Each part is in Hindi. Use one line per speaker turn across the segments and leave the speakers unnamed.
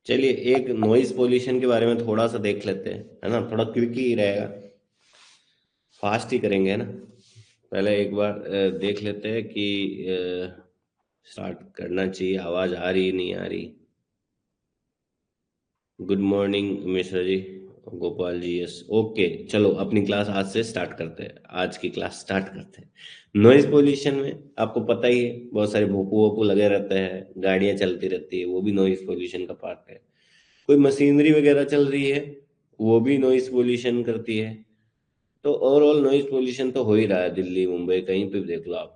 चलिए एक नॉइज पोल्यूशन के बारे में थोड़ा सा देख लेते हैं, है ना, थोड़ा क्विक ही रहेगा, फास्ट ही करेंगे, है ना। पहले एक बार देख लेते हैं कि स्टार्ट करना चाहिए, आवाज आ रही नहीं आ रही। Good morning Mishra ji, Gopal ji, yes okay. चलो अपनी क्लास आज से स्टार्ट करते हैं, आज की क्लास स्टार्ट करते हैं। नॉइज पोल्यूशन में आपको पता ही है, बहुत सारे भोंपू वोपू लगे रहते हैं, गाड़ियां चलती रहती है, वो भी नॉइज पोल्यूशन का पार्ट है। कोई मशीनरी वगैरह चल रही है, वो भी नॉइज पोल्यूशन करती है। तो ओवरऑल नॉइज पोल्यूशन तो हो ही रहा है, दिल्ली मुंबई कहीं पे भी देख लो आप।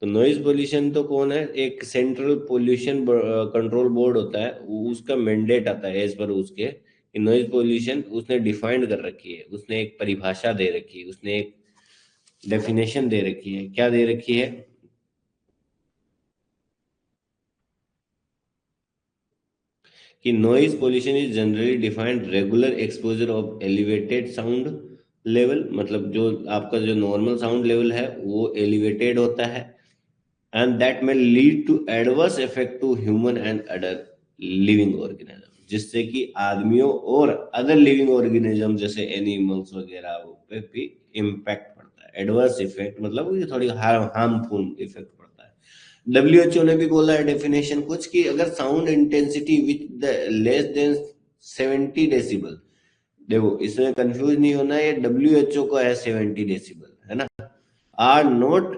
तो नॉइज पोल्यूशन तो कौन है, एक सेंट्रल पोल्यूशन कंट्रोल बोर्ड होता है, उसका मैंडेट आता है एज पर उसके कि नॉइज पोल्यूशन उसने डिफाइंड कर रखी है, उसने एक परिभाषा दे रखी है, उसने एक डेफिनेशन दे रखी है। क्या दे रखी है कि noise pollution is generally defined regular exposure of elevated sound level, मतलब जो आपका जो नॉर्मल साउंड लेवल है वो एलिवेटेड होता है, एंड दैट में lead to adverse effect to human and other living organism, जिससे कि आदमियों और अदर लिविंग ऑर्गेनिज्म जैसे एनिमल्स वगैरह पे भी इम्पैक्ट पड़ता है। एडवर्स इफेक्ट मतलब ये थोड़ी हार्मफुल इफेक्ट पड़ता है। डब्ल्यूएचओ ने भी बोला है डेफिनेशन कुछ कि अगर sound intensity with less than 70 decibel, देखो इसमें कंफ्यूज नहीं होना, ये डब्ल्यूएचओ का है 70 डेसिबल, है ना, are not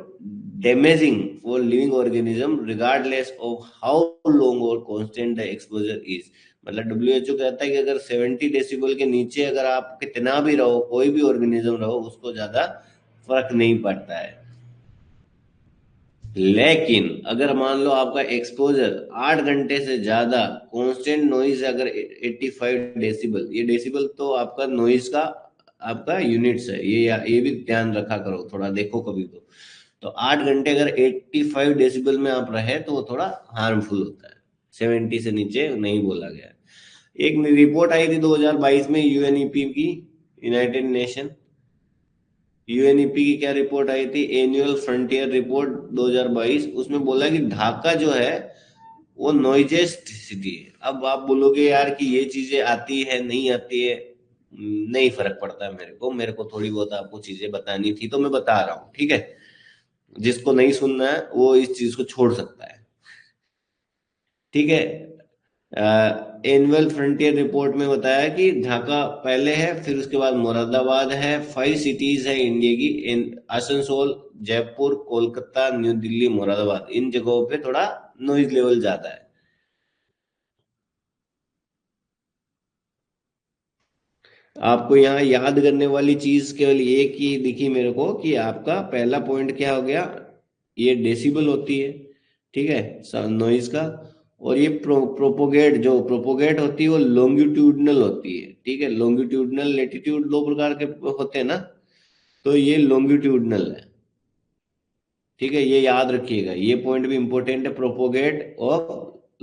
damaging for living organism regardless of how long or constant the exposure is। मतलब डब्ल्यूएचओ कहता है कि अगर 70 डेसिबल के नीचे अगर आप कितना भी रहो, कोई भी ऑर्गेनिज्म रहो, उसको ज्यादा फर्क नहीं पड़ता है। लेकिन अगर मान लो आपका एक्सपोजर 8 घंटे से ज्यादा कांस्टेंट नॉइज, अगर 85 डेसिबल, ये डेसिबल तो आपका नॉइज का आपका यूनिट्स है, ये भी ध्यान रखा करो, थोड़ा देखो कभी तो 8 घंटे अगर 85 डेसिबल में आप रहे तो वो थोड़ा हार्मफुल होता है, 70 से नीचे नहीं बोला गया है। एक रिपोर्ट आई थी 2022 में यूएनईपी की, यूनाइटेड नेशन, यूएनईपी की क्या रिपोर्ट आई थी, एनुअल फ्रंटियर रिपोर्ट 2022, उसमें बोला कि ढाका जो है वो नॉइजेस्ट सिटी है। अब आप बोलोगे यार कि ये चीजें आती है नहीं आती है, नहीं फर्क पड़ता है मेरे को थोड़ी बहुत आपको चीजें बतानी थी तो मैं बता रहा हूँ, ठीक है। जिसको नहीं सुनना है वो इस चीज को छोड़ सकता है, ठीक है। एनुअल फ्रंटियर रिपोर्ट में बताया कि ढाका पहले है, फिर उसके बाद मुरादाबाद है, 5 सिटीज है इंडिया की, आसनसोल, जयपुर, कोलकाता, न्यू दिल्ली, मुरादाबाद, इन जगहों पे थोड़ा नॉइज लेवल ज्यादा है। आपको यहाँ याद करने वाली चीज केवल एक ही दिखी मेरे को कि आपका पहला पॉइंट क्या हो गया, ये डेसिबल होती है, ठीक है, नॉइज का। और ये प्रोपोगेट, जो प्रोपोगेट होती है वो लॉन्गिट्यूडनल होती है, ठीक है। लॉन्गिट्यूडनल लेटीट्यूड दो प्रकार के होते हैं ना, तो ये लॉन्गिट्यूडनल है, ठीक है, ये याद रखिएगा, ये पॉइंट भी इंपॉर्टेंट है, प्रोपोगेट और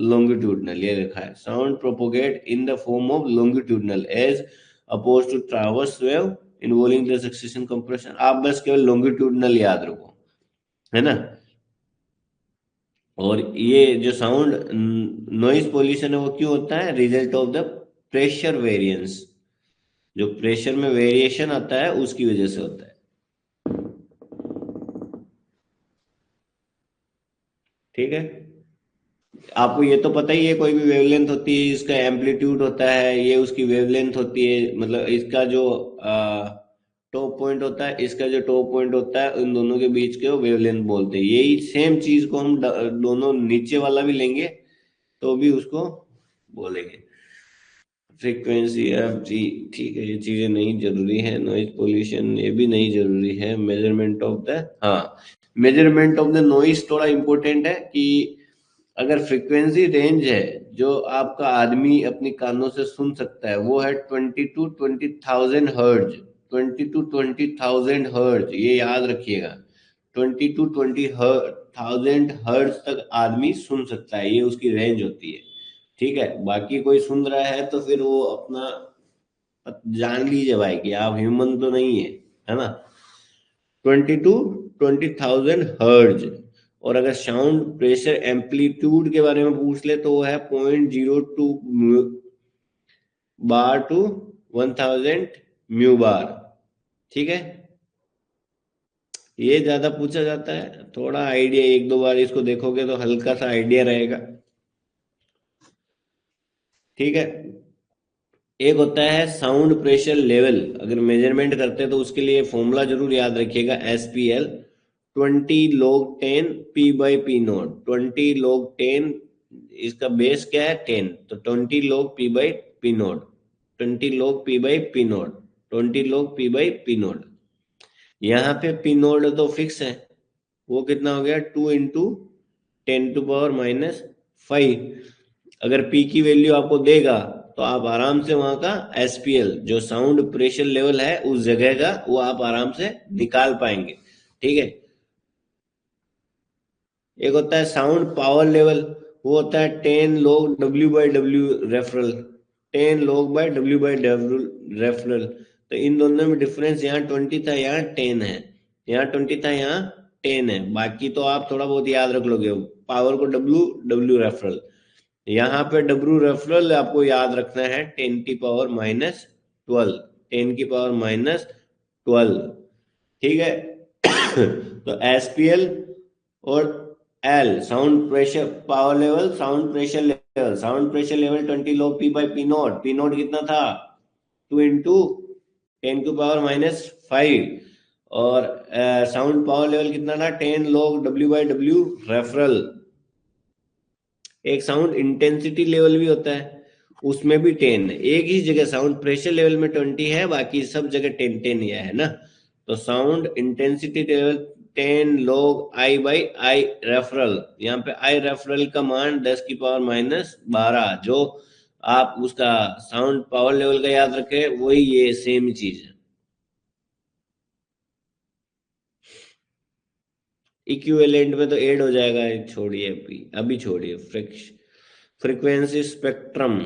longitudinal, ये लिखा है sound propagate in the form of longitudinal as oppose to transverse wave involving the succession compression. आप बस केवल longitudinal याद रखो, है ना। और ये जो साउंड नॉइज पोल्यूशन है वो क्यों होता है, result of the pressure variance, जो प्रेशर में वेरिएशन आता है उसकी वजह से होता है, ठीक है। आपको ये तो पता ही है, कोई भी वेवलेंथ होती है, इसका एम्पलीट्यूड होता है, ये उसकी वेवलेंथ होती है, मतलब इसका जो टॉप पॉइंट होता है, इसका जो टॉप पॉइंट होता है, उन दोनों के बीच के वेवलेंथ बोलते हैं। यही सेम चीज को हम दोनों नीचे वाला भी लेंगे तो भी उसको बोलेंगे फ्रीक्वेंसी। अब जी ठीक है, ये चीजें नहीं जरूरी है, नॉइज पोल्यूशन ये भी नहीं जरूरी है, मेजरमेंट ऑफ द, हाँ, मेजरमेंट ऑफ द नॉइज थोड़ा इंपॉर्टेंट है कि अगर फ्रीक्वेंसी रेंज है जो आपका आदमी अपनी कानों से सुन सकता है वो है 20 to 20,000 हर्ट्ज, 20 to 20,000 हर्ट्ज, ये याद रखिएगा, 20 to 20,000 हर्ट्ज तक आदमी सुन सकता है, ये उसकी रेंज होती है, ठीक है। बाकी कोई सुन रहा है तो फिर वो अपना जान लीजिए भाई कि आप ह्यूमन तो नहीं है, है ना। 20 to 20,000 हर्ट्ज, और अगर साउंड प्रेशर एम्पलीट्यूड के बारे में पूछ ले तो वो है 0.02 बार टू 1000 म्यू बार। ठीक है, ये ज्यादा पूछा जाता है, थोड़ा आइडिया एक दो बार इसको देखोगे तो हल्का सा आइडिया रहेगा। ठीक है, एक होता है साउंड प्रेशर लेवल, अगर मेजरमेंट करते हैं तो उसके लिए फॉर्मूला जरूर याद रखिएगा, SPL 20 log 10 P/P0। 20 log 10, इसका बेस क्या है 10, तो 20 log P/P0, 20 log P/P0, 20 log P/P0। यहाँ पे P नोड तो फिक्स है, वो कितना हो गया 2 × 10⁻⁵। अगर पी की वैल्यू आपको देगा तो आप आराम से वहां का SPL जो साउंड प्रेशर लेवल है उस जगह का वो आप आराम से निकाल पाएंगे। ठीक है, एक होता है साउंड पावर लेवल, वो होता है 10 log W/W referral, 10 log/W/W referral. तो इन दोनों में डिफरेंस, यहाँ 20 था यहाँ 10 है, यहाँ 20 था यहाँ 10 है, बाकी तो आप थोड़ा बहुत याद रख लोगे, पावर को W रेफरल। यहाँ पे W रेफरल आपको याद रखना है 10⁻⁻12, 10⁻⁻12। ठीक है तो SPL और L sound pressure power level, sound pressure level, sound pressure level 20 log P/P0, P note कितना था 2 × 10⁻⁵। और साउंड पावर लेवल कितना था 10 log W/W रेफरल। एक साउंड इंटेंसिटी लेवल भी होता है, उसमें भी 10 है, एक ही जगह साउंड प्रेशर लेवल में 20 है, बाकी सब जगह 10 ही है ना। तो sound intensity level 10 log I/I referral, यहाँ पे I रेफरल का मान 10⁻⁻12, जो आप उसका साउंड पावर लेवल का याद रखे वही ये सेम चीज है। इक्विवेलेंट में तो ऐड हो जाएगा, छोड़िए अभी, अभी छोड़िए। फ्रीक्वेंसी स्पेक्ट्रम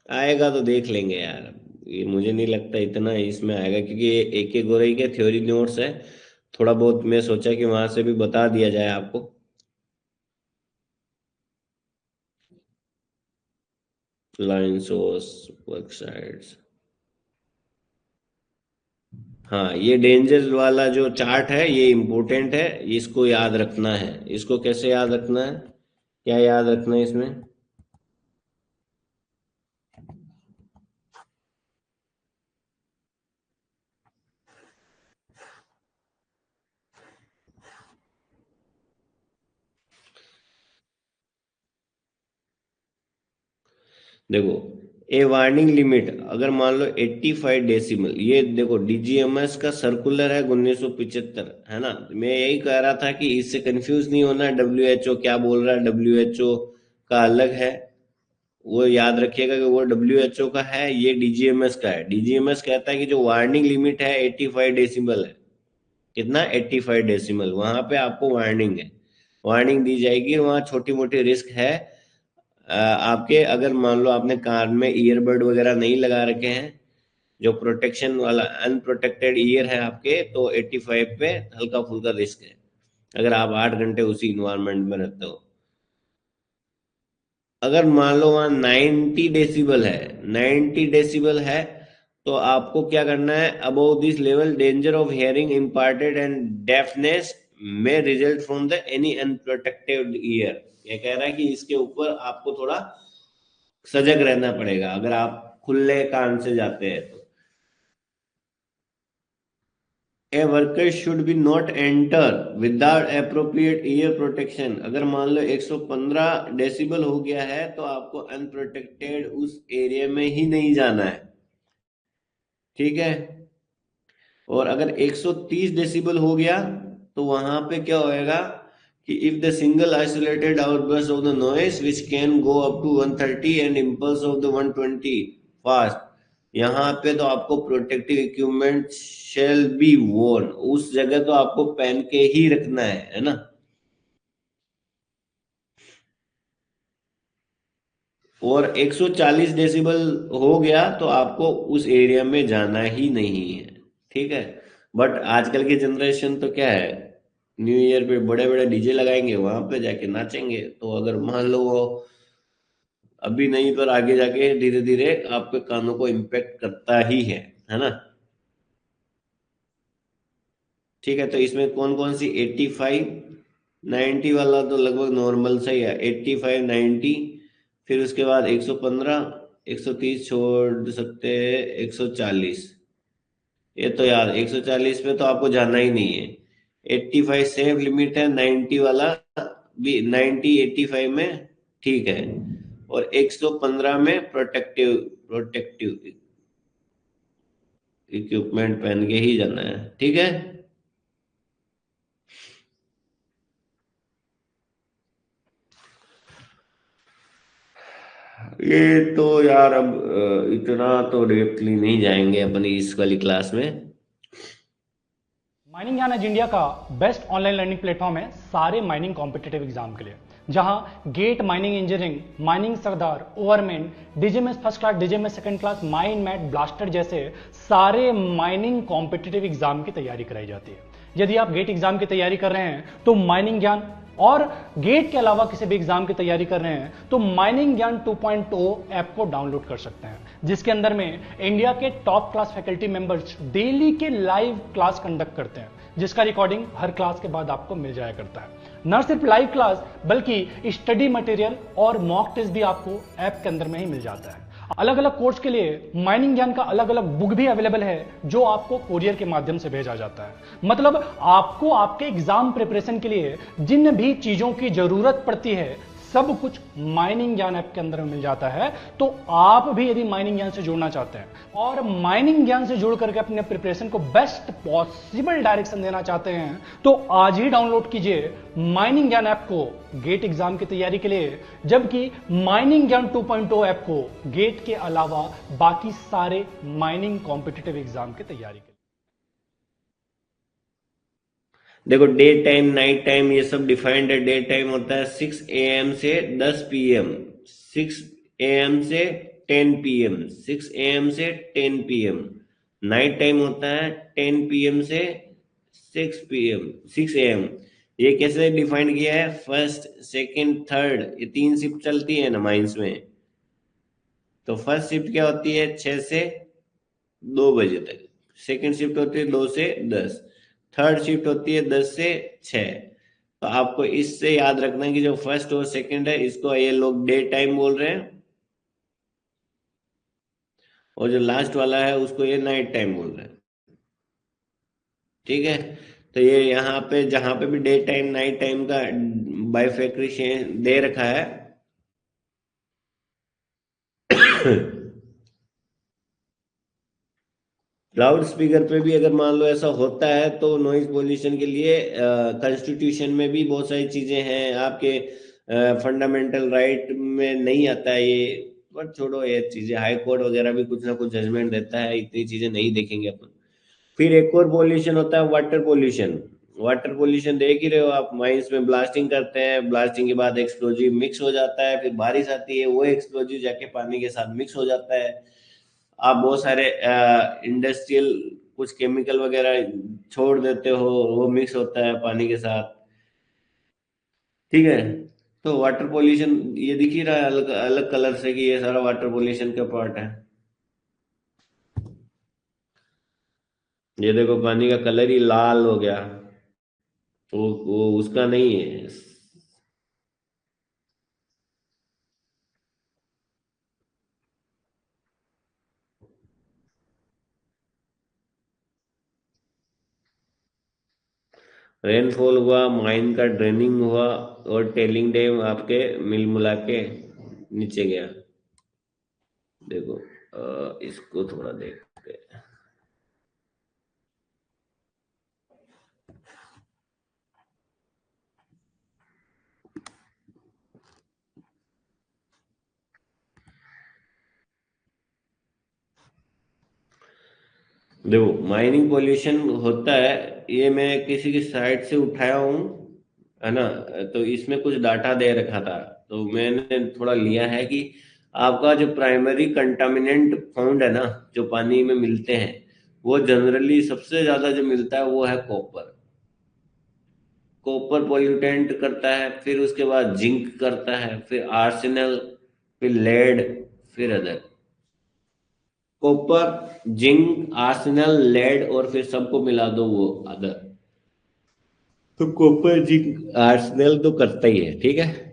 आएगा तो देख लेंगे यार, ये मुझे नहीं लगता इतना इसमें आएगा, क्योंकि ये एक एक गोरई के थ्योरी नोट्स है, थोड़ा बहुत मैं सोचा कि वहां से भी बता दिया जाए आपको। लाइन सोर्स वर्क साइड्स, हाँ ये डेंजर वाला जो चार्ट है ये इम्पोर्टेंट है, इसको याद रखना है। इसको कैसे याद रखना है, क्या याद रखना है इसमें, देखो ए वार्निंग लिमिट अगर मान लो 85 डेसिबल, ये देखो DGMS का सर्कुलर है 1975, है ना। मैं यही कह रहा था कि इससे कंफ्यूज नहीं होना, WHO क्या बोल रहा है, WHO का अलग है, वो याद रखिएगा कि वो WHO का है, ये DGMS का है। DGMS कहता है कि जो वार्निंग लिमिट है 85 डेसिबल है, कितना 85 डेसिबल, वहां पे आपको वार्निंग है, वार्निंग दी जाएगी। वहां छोटी मोटी रिस्क है, आपके अगर मान लो आपने कान में ईयरबड वगैरह नहीं लगा रखे हैं, जो प्रोटेक्शन वाला अनप्रोटेक्टेड ईयर है आपके, तो 85 पे हल्का फुल्का रिस्क है, अगर आप 8 घंटे उसी इन्वायरमेंट में रहते हो। अगर मान लो वहां 90 डेसिबल है, 90 डेसिबल है, तो आपको क्या करना है, above this level danger of hearing impaired and deafness में result from the any unprotected ear. ये कह रहा है कि इसके ऊपर आपको थोड़ा सजग रहना पड़ेगा अगर आप खुले कान से जाते हैं तो। A worker should be not enter without appropriate year protection, अगर मान लो 115 डेसिबल हो गया है तो आपको अनप्रोटेक्टेड उस एरिया में ही नहीं जाना है। ठीक है, और अगर 130 डेसिबल हो गया तो वहां पे क्या होएगा कि if the single isolated outburst of the noise which can go up to 130 and impulse of the 120 fast, यहाँ पे तो आपको protective equipment shall be worn, उस जगह तो आपको पहन के ही रखना है ना। और 140 डेसिबल हो गया तो आपको उस एरिया में जाना ही नहीं है। ठीक है, बट आजकल की जनरेशन तो क्या है, न्यू ईयर पे बड़े बड़े डीजे लगाएंगे, वहां पे जाके नाचेंगे। तो अगर मान लो वो अभी नहीं पर आगे जाके धीरे धीरे आपके कानों को इम्पेक्ट करता ही है ना। ठीक है, तो इसमें कौन कौन सी 85 90 वाला तो लगभग नॉर्मल सा ही है, 85 90। फिर उसके बाद 115 130 छोड़ सकते हैं, 140। ये तो यार 140 पे तो आपको जाना ही नहीं है। 85 सेफ लिमिट है, 90 वाला भी 90 85 में ठीक है। और 115 में प्रोटेक्टिव प्रोटेक्टिव इक्विपमेंट पहन के ही जाना है, ठीक है। ये तो यार अब इतना तो डेप्थली नहीं जाएंगे अपन इस वाली क्लास में।
माइनिंग ज्ञान एज इंडिया का बेस्ट ऑनलाइन लर्निंग प्लेटफॉर्म है सारे माइनिंग कॉम्पिटिटिव एग्जाम के लिए, जहां GATE mining engineering, mining Sardar, overmen, DGMS first class, DGMS second class, mine mate, blaster जैसे सारे माइनिंग कॉम्पिटिटिव एग्जाम की तैयारी कराई जाती है। यदि आप गेट एग्जाम की तैयारी कर रहे हैं तो माइनिंग ज्ञान, और गेट के अलावा किसी भी एग्जाम की तैयारी कर रहे हैं तो माइनिंग ज्ञान 2.0 ऐप को डाउनलोड कर सकते हैं, जिसके अंदर में इंडिया के top class faculty members daily के लाइव क्लास कंडक्ट करते हैं, जिसका रिकॉर्डिंग हर क्लास के बाद आपको मिल जाया करता है। न सिर्फ लाइव क्लास बल्कि स्टडी मटेरियल और मॉक टेस्ट भी आपको ऐप के अंदर में ही मिल जाता है। अलग अलग कोर्स के लिए माइनिंग ज्ञान का अलग अलग बुक भी अवेलेबल है, जो आपको कोरियर के माध्यम से भेजा जाता है। मतलब आपको आपके एग्जाम प्रिपरेशन के लिए जिन भी चीजों की जरूरत पड़ती है सब कुछ माइनिंग ज्ञान ऐप के अंदर मिल जाता है। तो आप भी यदि माइनिंग ज्ञान से जुड़ना चाहते हैं और माइनिंग ज्ञान से जुड़ करके अपने प्रिपरेशन को बेस्ट पॉसिबल डायरेक्शन देना चाहते हैं तो आज ही डाउनलोड कीजिए माइनिंग ज्ञान ऐप को गेट एग्जाम की तैयारी के लिए, जबकि माइनिंग ज्ञान 2.0 ऐप को गेट के अलावा बाकी सारे माइनिंग कॉम्पिटिटिव एग्जाम की तैयारी के लिए।
देखो, डे टाइम नाइट टाइम ये सब डिफाइंड है। डे टाइम होता है 6 AM से 10 PM, 6 AM से 10 PM, 6 AM से 10 PM। नाइट टाइम होता है 10 PM से 6 PM, 6 AM। ये कैसे डिफाइंड किया है, फर्स्ट सेकंड थर्ड, ये तीन शिफ्ट चलती है ना माइंस में। तो फर्स्ट शिफ्ट क्या होती है, 6 से 2 बजे तक। सेकंड शिफ्ट होती है 2 से 10। थर्ड शिफ्ट होती है 10 से 6। तो आपको इससे याद रखना है कि जो फर्स्ट और सेकंड है इसको ये लोग डे टाइम बोल रहे हैं, और जो लास्ट वाला है उसको ये नाइट टाइम बोल रहे हैं, ठीक है। तो ये यहाँ पे जहां पे भी डे टाइम नाइट टाइम का बाइफेक्ट्रिएशन दे रखा है लाउड स्पीकर पे भी अगर मान लो ऐसा होता है तो नॉइज पोल्यूशन के लिए कॉन्स्टिट्यूशन में भी बहुत सारी चीजें हैं आपके, फंडामेंटल राइट में नहीं आता है ये। पर छोड़ो ये चीजें, हाई कोर्ट वगैरह भी कुछ ना कुछ जजमेंट देता है, इतनी चीजें नहीं देखेंगे अपन। फिर एक और पोल्यूशन होता है वाटर पोल्यूशन। वाटर पोल्यूशन देख ही रहे हो आप, माइंस में ब्लास्टिंग करते हैं, ब्लास्टिंग के बाद एक्सप्लोजिव मिक्स हो जाता है, फिर बारिश आती है, वो एक्सप्लोजिव जाके पानी के साथ मिक्स हो जाता है। आप बहुत सारे इंडस्ट्रियल कुछ केमिकल वगैरह छोड़ देते हो, वो मिक्स होता है पानी के साथ, ठीक है। तो वाटर पोल्यूशन ये दिख ही रहा है अलग अलग कलर से कि ये सारा वाटर पोल्यूशन का पार्ट है। ये देखो पानी का कलर ही लाल हो गया, वो उसका नहीं है। रेनफॉल हुआ, माइन का ड्रेनिंग हुआ, और टेलिंग डैम आपके मिल मुला के नीचे गया। देखो इसको थोड़ा देखते हैं। देखो माइनिंग पोल्यूशन होता है, ये मैं किसी की साइट से उठाया हूँ, है ना। तो इसमें कुछ डाटा दे रखा था, तो मैंने थोड़ा लिया है कि आपका जो प्राइमरी कंटामिनेंट फाउंड है ना, जो पानी में मिलते हैं, वो जनरली सबसे ज्यादा जो मिलता है वो है कॉपर। कॉपर पॉल्यूटेंट करता है, फिर उसके बाद जिंक करता है, फिर आर्सेनल, फिर लेड, फिर other. Copper, zinc, arsenal, lead और फिर सबको मिला दो वो अदर। तो कॉपर जिंक आर्सेनल तो करता ही है, ठीक है।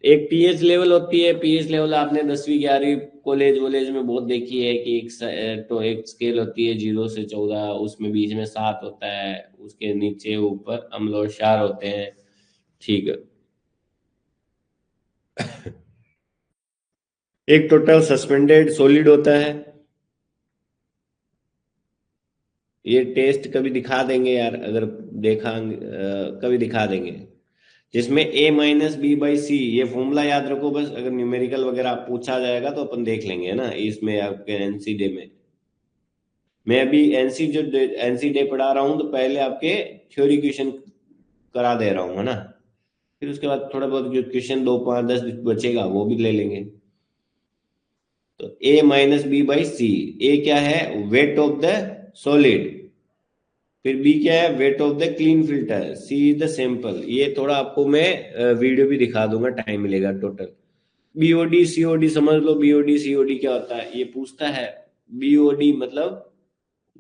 एक पीएच लेवल होती है। पीएच लेवल आपने 10वीं 11वीं कॉलेज वॉलेज में बहुत देखी है कि तो एक स्केल होती है 0 से 14, उसमें बीच में 7 होता है, उसके नीचे ऊपर अम्ल और क्षार होते हैं, ठीक है। एक टोटल सस्पेंडेड सॉलिड होता है। ये टेस्ट कभी दिखा देंगे यार, अगर देखा कभी दिखा देंगे, जिसमें A-B/C, ये फॉर्मूला याद रखो बस। अगर न्यूमेरिकल वगैरह पूछा जाएगा तो अपन देख लेंगे, है ना, इसमें आपके एनसी डे में। मैं अभी एनसी डे पढ़ा रहा हूँ तो पहले आपके थ्योरी क्वेश्चन करा दे रहा हूँ, है ना। फिर उसके बाद थोड़ा बहुत क्वेश्चन 2 5 10 बचेगा वो भी ले लेंगे। तो A-B/C, ए क्या है, वेट ऑफ द सॉलिड। फिर बी क्या है, weight of the clean filter. C is the sample. ये थोड़ा आपको मैं वीडियो भी दिखा दूंगा, टाइम मिलेगा टोटल। बीओडी सीओडी समझ लो। बीओडी सीओडी क्या होता है ये पूछता है। बीओडी मतलब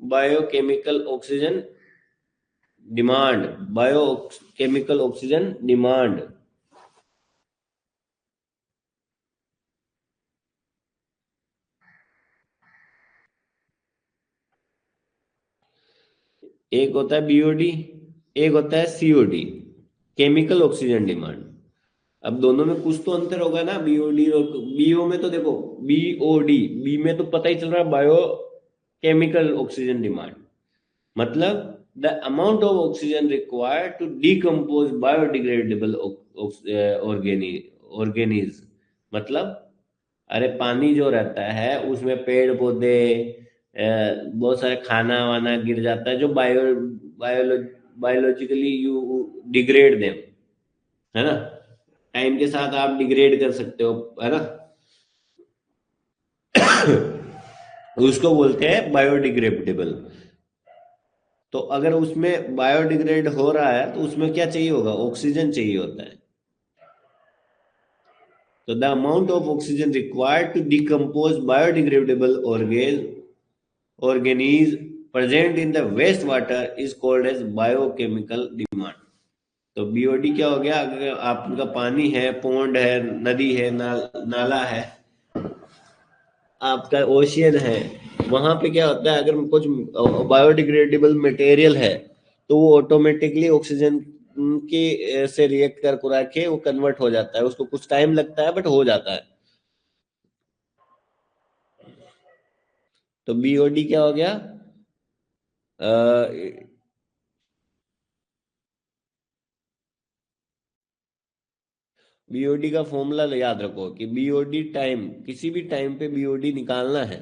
biochemical oxygen demand. Biochemical oxygen demand. एक होता है बीओडी, एक होता है सीओडी, केमिकल ऑक्सीजन डिमांड। अब दोनों में कुछ तो अंतर होगा ना, बीओडी और बीओ में। तो देखो, बीओडी, बी में तो पता ही चल रहा है बायो केमिकल ऑक्सीजन डिमांड, मतलब the amount of oxygen required to decompose biodegradable organics. मतलब अरे पानी जो रहता है उसमें पेड़ पौधे, बहुत सारे खाना वाना गिर जाता है जो बायोलो बायोलॉजिकली यू डिग्रेड देम, है ना। टाइम के साथ आप डिग्रेड कर सकते हो, है ना। उसको बोलते हैं बायोडिग्रेडेबल। तो अगर उसमें बायोडिग्रेड हो रहा है तो उसमें क्या चाहिए होगा, ऑक्सीजन चाहिए होता है। तो the amount of oxygen required to decompose biodegradable organics present in the waste water is called as biochemical demand. तो बीओडी क्या हो गया, अगर आपका पानी है, पोंड है, नदी है, नाला है, आपका ओशियन है, वहां पे क्या होता है, अगर कुछ बायोडिग्रेडेबल मटेरियल है तो वो ऑटोमेटिकली ऑक्सीजन के से रिएक्ट कर कुरा के वो कन्वर्ट हो जाता है। उसको कुछ टाइम लगता है बट हो जाता है। तो बीओडी क्या हो गया, बीओडी का फॉर्मूला याद रखो कि बीओडी टाइम, किसी भी टाइम पे बीओडी निकालना है।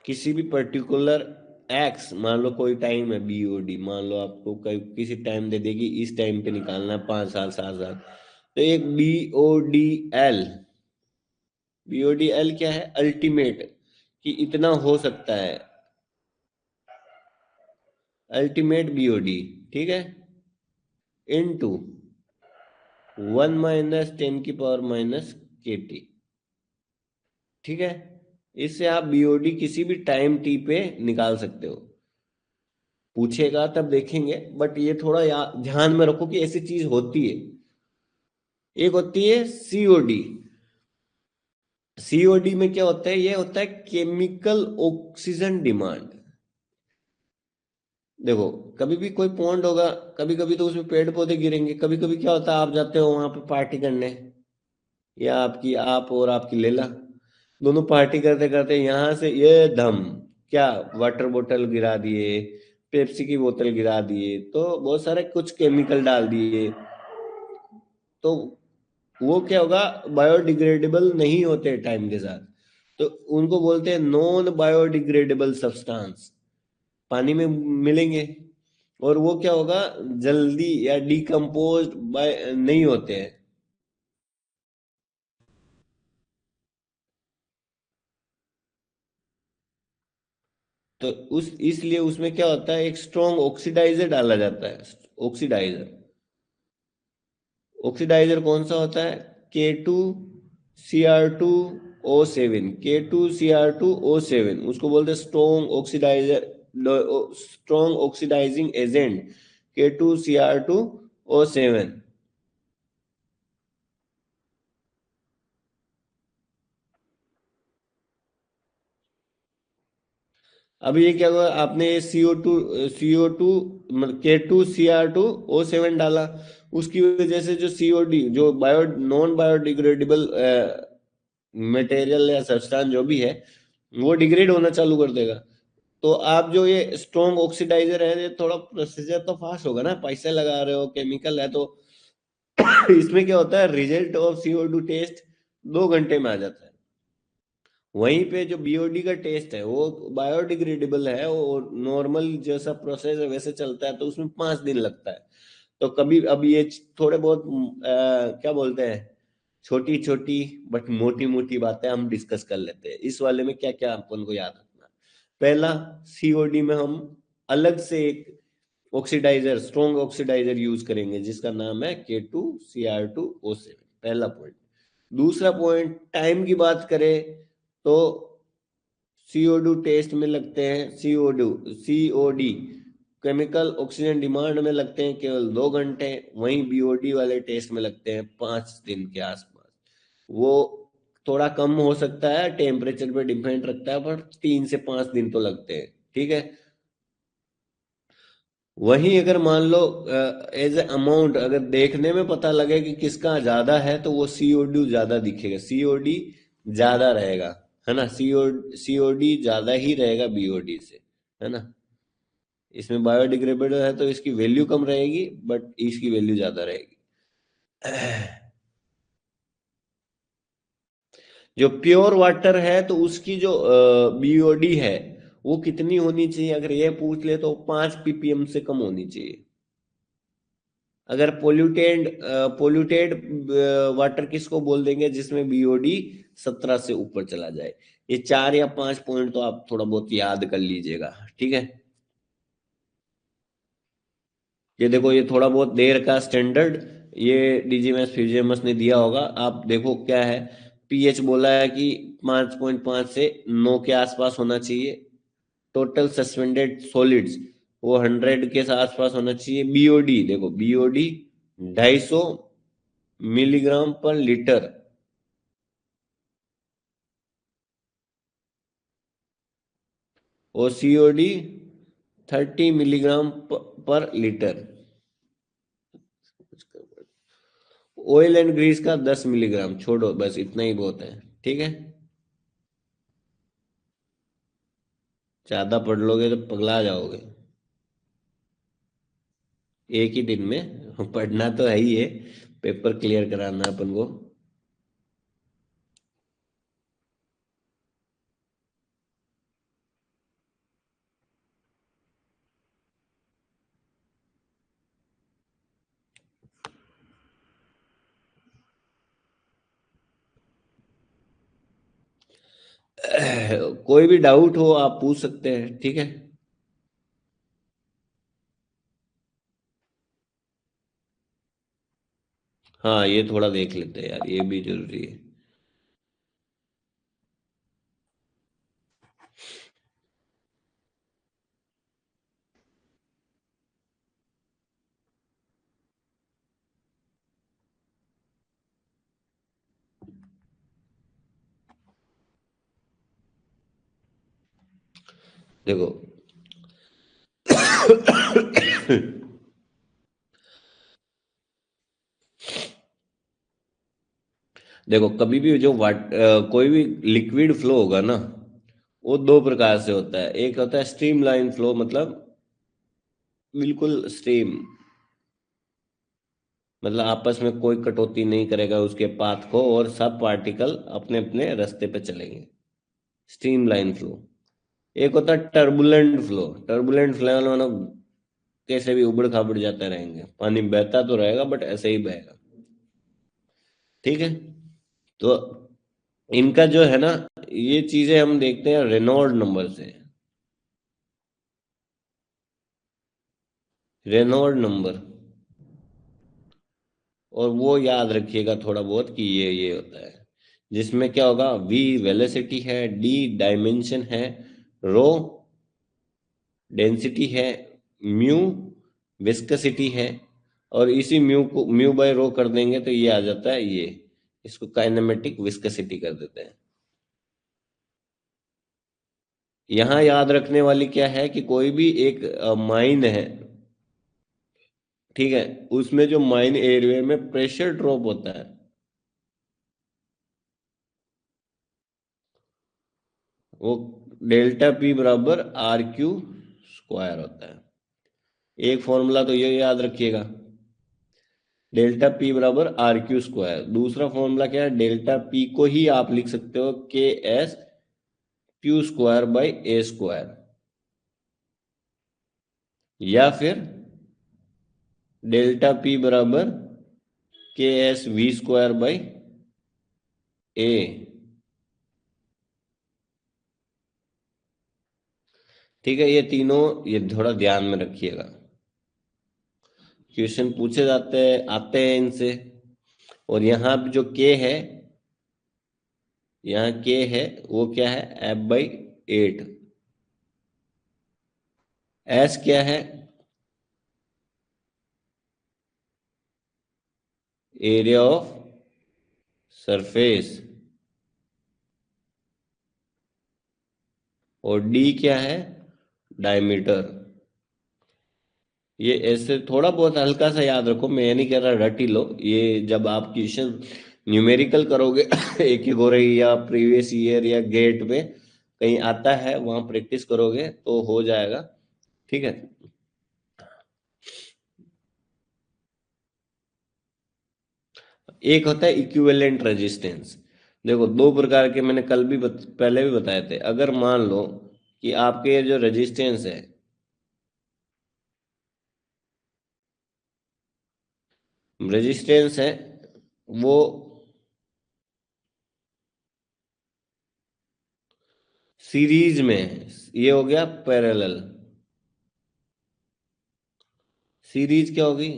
किसी भी पर्टिकुलर एक्स, मान लो कोई टाइम है बीओडी, मान लो आपको किसी टाइम दे देगी, इस टाइम पे निकालना है 5 साल 7 साल। तो एक बीओडीएल, बीओडीएल क्या है, अल्टीमेट, कि इतना हो सकता है, अल्टीमेट बीओडी, ठीक है, इनटू 1 - 10⁻⁻⁻ ठीक है। इससे आप बीओडी किसी भी टाइम टी पे निकाल सकते हो। पूछेगा तब देखेंगे, बट ये थोड़ा ध्यान में रखो कि ऐसी चीज होती है। एक होती है सीओडी। सीओडी में क्या होता है, ये होता है केमिकल ऑक्सीजन डिमांड। देखो, कभी भी कोई पॉन्ड होगा, कभी कभी तो उसमें पेड़ पौधे गिरेंगे, कभी कभी क्या होता है, आप जाते हो वहां पे पार्टी करने, या आप और आपकी लेला दोनों पार्टी करते करते यहाँ से ये धम, क्या वाटर बोतल गिरा दिए, पेप्सी की बोतल गिरा दिए, तो बहुत सारे कुछ केमिकल डाल दिए, तो वो क्या होगा, बायोडिग्रेडेबल नहीं होते टाइम के साथ। तो उनको बोलते हैं नॉन बायोडिग्रेडेबल सब्सटेंस। पानी में मिलेंगे, और वो क्या होगा, जल्दी या डिकम्पोज बाय नहीं होते हैं। तो उस इसलिए उसमें क्या होता है, एक स्ट्रॉन्ग ऑक्सीडाइजर डाला जाता है। ऑक्सीडाइजर, ऑक्सीडाइजर कौन सा होता है, K2Cr2O7, K2Cr2O7 उसको बोलते हैं strong oxidiser, strong oxidising agent K2Cr2O7। अब ये क्या हुआ, आपने CO2 मतलब K2Cr2O7 डाला, उसकी वजह से जो COD, जो नॉन बायोडिग्रेडेबल मटेरियल या सब्सटेंस जो भी है, वो डिग्रेड होना चालू कर देगा। तो आप जो ये स्ट्रॉन्ग ऑक्सीडाइजर है, ये थोड़ा प्रोसीजर तो फास्ट होगा ना, पैसे लगा रहे हो, केमिकल है, तो इसमें क्या होता है, रिजल्ट ऑफ CO2 टेस्ट 2 घंटे में आ जाता है। वहीं पे जो BOD का टेस्ट है वो बायोडिग्रेडेबल है, वो नॉर्मल जैसा प्रोसेस है वैसे चलता है, तो उसमें 5 दिन लगता है। तो कभी अब ये थोड़े बहुत क्या बोलते हैं, छोटी छोटी बट मोटी मोटी बातें हम डिस्कस कर लेते हैं। इस वाले में क्या क्या अपन को याद रखना, पहला, COD में हम अलग से एक ऑक्सीडाइजर, स्ट्रॉन्ग ऑक्सीडाइजर यूज करेंगे जिसका नाम है K2Cr2O7, पहला पॉइंट। दूसरा पॉइंट, टाइम की बात करें तो CO2 टेस्ट में लगते हैं, COD केमिकल ऑक्सीजन डिमांड में लगते हैं केवल 2 घंटे, वहीं BOD वाले टेस्ट में लगते हैं 5 दिन के आसपास। वो थोड़ा कम हो सकता है, टेम्परेचर पे डिपेंड रखता है, पर 3 से 5 दिन तो लगते हैं, ठीक है। वहीं अगर मान लो एज ए अमाउंट अगर देखने में पता लगे कि किसका ज्यादा है, तो वो CO2 ज्यादा दिखेगा, COD ज्यादा रहेगा, है ना, COD ज्यादा ही रहेगा BOD से, है ना। इसमें बायोडिग्रेडेबल है तो इसकी वैल्यू कम रहेगी, बट इसकी वैल्यू ज्यादा रहेगी। जो प्योर वाटर है तो उसकी जो BOD है वो कितनी होनी चाहिए, अगर ये पूछ ले तो 5 ppm से कम होनी चाहिए। अगर पोल्यूटेड वाटर किसको बोल देंगे, जिसमें BOD 17 से ऊपर चला जाए। ये 4 या 5 पॉइंट तो आप थोड़ा बहुत याद कर लीजिएगा, ठीक है। ये देखो, ये थोड़ा बहुत देर का स्टैंडर्ड, ये DGMS फिजियमस ने दिया होगा, आप देखो क्या है। पीएच बोला है कि 5.5 से 9 के आसपास होना चाहिए। टोटल सस्पेंडेड सॉलिड्स वो 100 के आसपास होना चाहिए। BOD देखो, BOD 250 mg/लीटर, और COD 30 mg/लीटर। ऑयल एंड ग्रीस का 10 mg, छोड़ो बस इतना ही बहुत है, ठीक है। ज्यादा पढ़ लोगे तो पगला जाओगे एक ही दिन में। पढ़ना तो है ही है, पेपर क्लियर कराना है अपन को। कोई भी डाउट हो आप पूछ सकते हैं, ठीक है। हाँ, ये थोड़ा देख लेते हैं यार, ये भी जरूरी है। देखो, देखो कभी भी जो कोई भी लिक्विड फ्लो होगा ना, वो दो प्रकार से होता है। एक होता है स्ट्रीम लाइन फ्लो, मतलब बिल्कुल स्ट्रीम, मतलब आपस में कोई कटौती नहीं करेगा उसके पाथ को, और सब पार्टिकल अपने अपने रास्ते पे चलेंगे, स्ट्रीम लाइन फ्लो। एक होता है टर्बुलेंट फ्लो, टर्बुलेंट फ्लो मतलब कैसे भी उबड़ खाबड़ जाते रहेंगे, पानी बहता तो रहेगा बट ऐसे ही बहेगा। ठीक है, तो इनका जो है ना, ये चीजें हम देखते हैं रेनॉल्ड नंबर से। रेनॉल्ड नंबर, और वो याद रखिएगा थोड़ा बहुत कि ये होता है, जिसमें क्या होगा, वी वेलोसिटी है, डी डायमेंशन है, रो डेंसिटी है, म्यू विस्कोसिटी है, और इसी म्यू को म्यू बाय रो कर देंगे तो ये आ जाता है, ये इसको काइनेमेटिक विस्कोसिटी कर देते हैं। यहाँ याद रखने वाली क्या है कि कोई भी एक माइन है, ठीक है, उसमें जो माइन एरिया में प्रेशर ड्रॉप होता है, वो डेल्टा पी बराबर आर क्यू स्क्वायर होता है। एक फॉर्मूला तो ये याद रखिएगा, डेल्टा पी बराबर आर क्यू स्क्वायर। दूसरा फॉर्मूला क्या है, डेल्टा पी को ही आप लिख सकते हो के S Q square by A square, या फिर डेल्टा पी बराबर के एस वी स्क्वायर बाई ए। ठीक है, ये तीनों, ये थोड़ा ध्यान में रखिएगा, क्वेश्चन पूछे जाते हैं, आते हैं इनसे। और यहाँ पे जो के है, यहाँ के है वो क्या है, एफ बाई 8। एस क्या है, एरिया ऑफ सरफेस, और डी क्या है, डायमीटर। ये ऐसे थोड़ा बहुत हल्का सा याद रखो, मैं ये नहीं कह रहा रट ही लो, ये जब आप क्वेश्चन न्यूमेरिकल करोगे एक एक हो रही, या प्रीवियस ईयर या गेट में कहीं आता है, वहां प्रैक्टिस करोगे तो हो जाएगा। ठीक है, एक होता है इक्विवेलेंट रेजिस्टेंस। देखो, दो प्रकार के मैंने कल भी पहले भी बताए थे। अगर मान लो कि आपके ये जो रेजिस्टेंस है, रेजिस्टेंस है वो सीरीज में है, ये हो गया पैरेलल। सीरीज क्या होगी,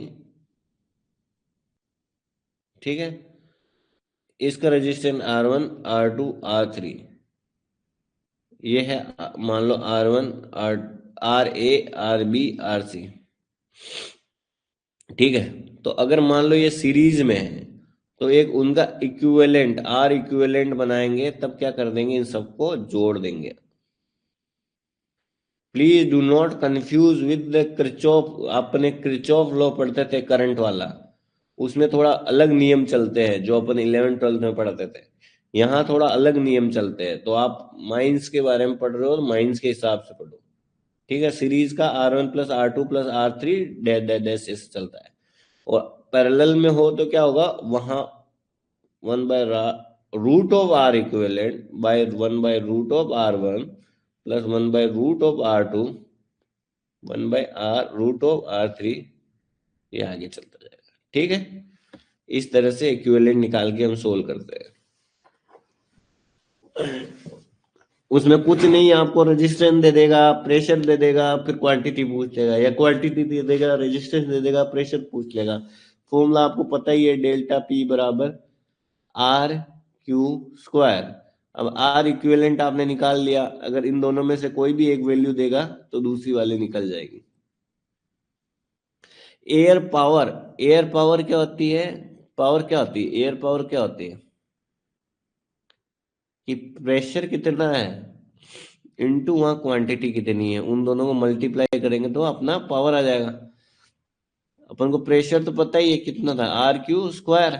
ठीक है, इसका रेजिस्टेंस R1 R2 R3, ये है मान लो R1 R RA RB RC। ठीक है, तो अगर मान लो ये सीरीज में है, तो एक उनका इक्विवेलेंट आर इक्विवेलेंट बनाएंगे, तब क्या कर देंगे, इन सबको जोड़ देंगे। Please do not confuse with the Kirchhoff. अपने क्रिचॉफ लॉ पढ़ते थे करंट वाला, उसमें थोड़ा अलग नियम चलते हैं जो अपन 11 12 में पढ़ते थे। यहाँ थोड़ा अलग नियम चलते हैं, तो आप माइंस के बारे में पढ़ रहे हो, माइंस के हिसाब से पढ़ो। ठीक है, सीरीज का R1 plus R2 plus R3 dash ऐसे चलता है। और पैरेलल में हो तो क्या होगा, वहां 1 by root of R equivalent by 1 by root of R1 plus 1 by root of R2 1 by R root of R3, ये आगे चलता जाएगा। ठीक है, इस तरह से इक्विवेलेंट निकाल के हम सोल्व करते हैं। उसमें कुछ नहीं, आपको रेजिस्टेंस दे देगा, प्रेशर दे देगा, फिर क्वांटिटी पूछ लेगा, या क्वांटिटी दे देगा, रेजिस्टेंस दे देगा, प्रेशर पूछ लेगा। फॉर्मूला आपको पता ही है, डेल्टा पी बराबर आर क्यू स्क्वायर। अब आर इक्विवेलेंट आपने निकाल लिया, अगर इन दोनों में से कोई भी एक वैल्यू देगा तो दूसरी वाली निकल जाएगी। एयर पावर, एयर पावर क्या होती है, पावर क्या होती है, एयर पावर क्या होती है, कि प्रेशर कितना है इनटू वहां क्वांटिटी कितनी है, उन दोनों को मल्टीप्लाई करेंगे तो अपना पावर आ जाएगा। अपन को प्रेशर तो पता ही है कितना था, आर क्यू स्क्वायर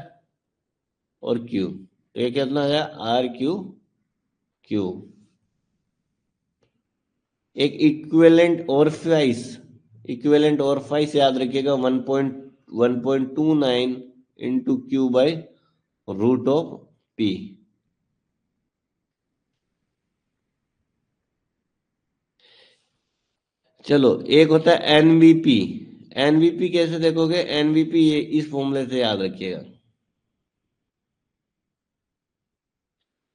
और क्यू, तो ये कितना आ गया, आर क्यू क्यू। एक इक्विवेलेंट ओरिफिस, इक्विवेलेंट ओरिफिस याद रखिएगा, 1.29 into Q by root of P. चलो, एक होता है एनवीपी। एनवीपी कैसे देखोगे? एनवीपी ये इस फॉर्मूले से याद रखिएगा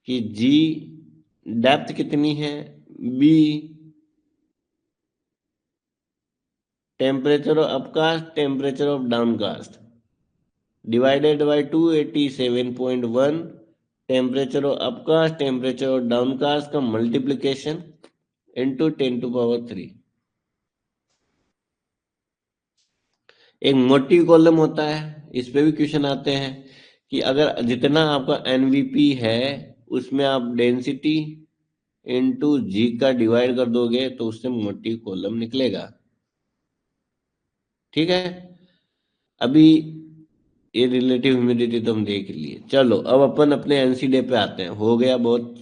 कि जी डेप्थ कितनी है, B temperature of upcast, temperature of downcast, divided by 287.1 temperature of upcast, temperature of downcast का मल्टीप्लिकेशन इंटू 10⁻³ एक मोटी कॉलम होता है। इस पे भी क्वेश्चन आते हैं कि अगर जितना आपका एनवीपी है उसमें आप डेंसिटी इंटू जी का डिवाइड कर दोगे तो उससे मोटी कॉलम निकलेगा। ठीक है, अभी ये रिलेटिव ह्यूमिडिटी तो हम देख लिए। चलो अब अपन अपने एनसीडे पे आते हैं, हो गया बहुत।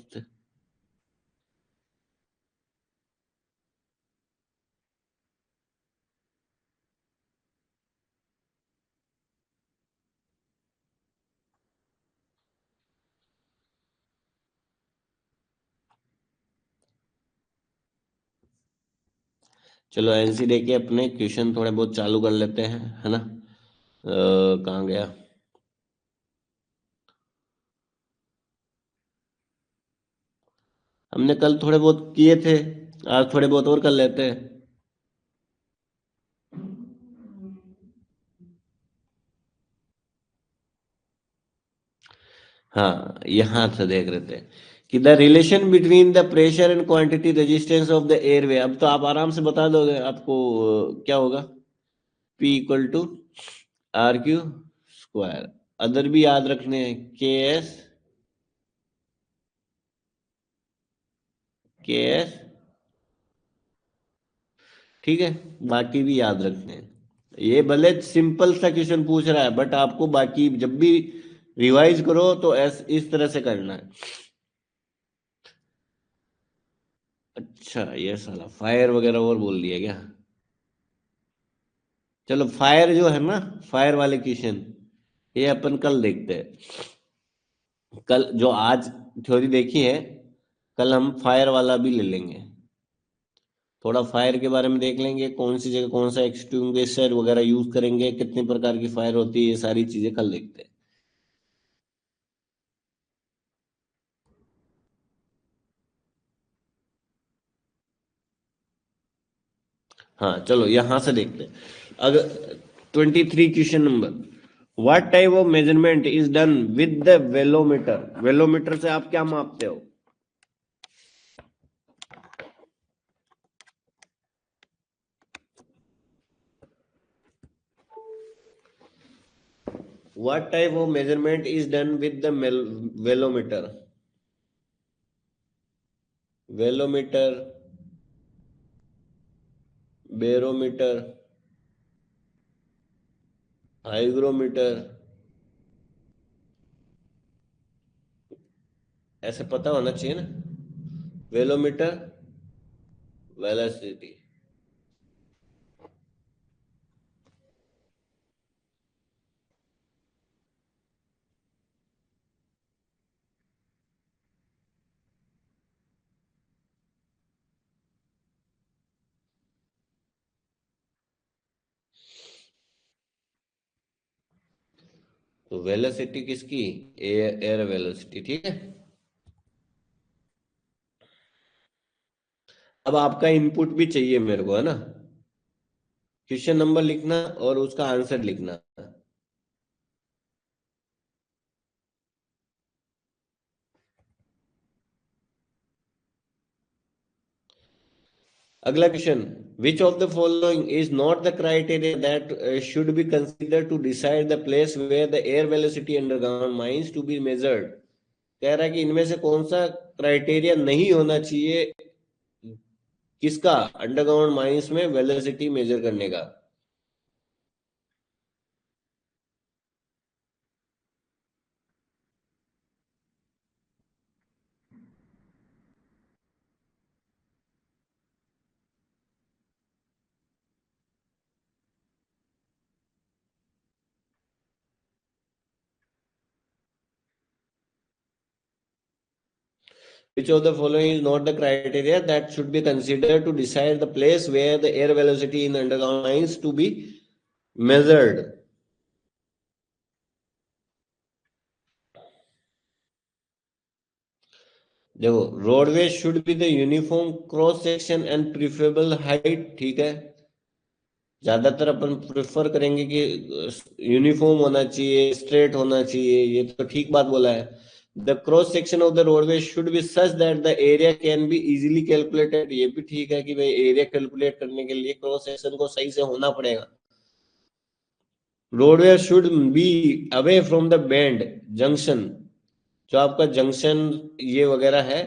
चलो एनसीडे के अपने क्वेश्चन थोड़े बहुत चालू कर लेते हैं, है ना। कहाँ गया? हमने कल थोड़े बहुत किए थे, आज थोड़े बहुत और कर लेते हैं। हाँ, यहां से देख रहे थे कि the relation between the pressure and quantity resistance of the airway. अब तो आप आराम से बता दोगे आपको क्या होगा। P equal to RQ²। Other भी याद रखने हैं, KS। ठीक है, बाकी भी याद रखने हैं। ये भले सिंपल सा क्वेश्चन पूछ रहा है बट आपको बाकी जब भी रिवाइज करो तो इस तरह से करना है। अच्छा, ये साला फायर वगैरह और बोल दिया क्या? चलो फायर जो है ना, फायर वाले क्वेश्चन ये अपन कल देखते हैं। कल जो आज थ्योरी देखी है, कल हम फायर वाला भी ले लेंगे। थोड़ा फायर के बारे में देख लेंगे, कौन सी जगह कौन सा एक्सटिंग्विशर वगैरह यूज करेंगे, कितने प्रकार की फायर होती है, ये सारी चीजें कल देखते हैं। हाँ चलो यहां से देखते हैं। अगर 23 question number, what type of measurement is done with the velometer. Velometer से आप क्या मापते हो? What type of measurement is done with the velometer? Velometer, barometer, hygrometer, ऐसे पता होना चाहिए ना। वेलोमीटर, वेलोसिटी। तो वेलोसिटी किसकी? Air velocity. ठीक है, अब आपका इनपुट भी चाहिए मेरे को, है ना। क्वेश्चन नंबर लिखना और उसका आंसर लिखना। अगला question, which of the following is not the criteria that should be consider to decide the place where the air velocity underground mines to be measured. कह रहा है कि इनमें से कौन सा क्राइटेरिया नहीं होना चाहिए, किसका? अंडरग्राउंड माइंस में वेलोसिटी मेजर करने का। Which of the following is not the criteria that should be considered to decide the place where the air velocity in underground mines to be measured? देखो, roadway should be the uniform cross section and preferable height, ठीक है। ज्यादातर अपन प्रेफर करेंगे कि यूनिफॉर्म होना चाहिए, स्ट्रेट होना चाहिए, ये तो ठीक बात बोला है। The cross section of the roadway should be such that the area can be easily calculated, ये भी ठीक है कि भाई एरिया कैलकुलेट करने के लिए क्रॉस सेक्शन को सही से होना पड़ेगा। Roadway should be away from the band junction, जो आपका जंक्शन ये वगैरह है,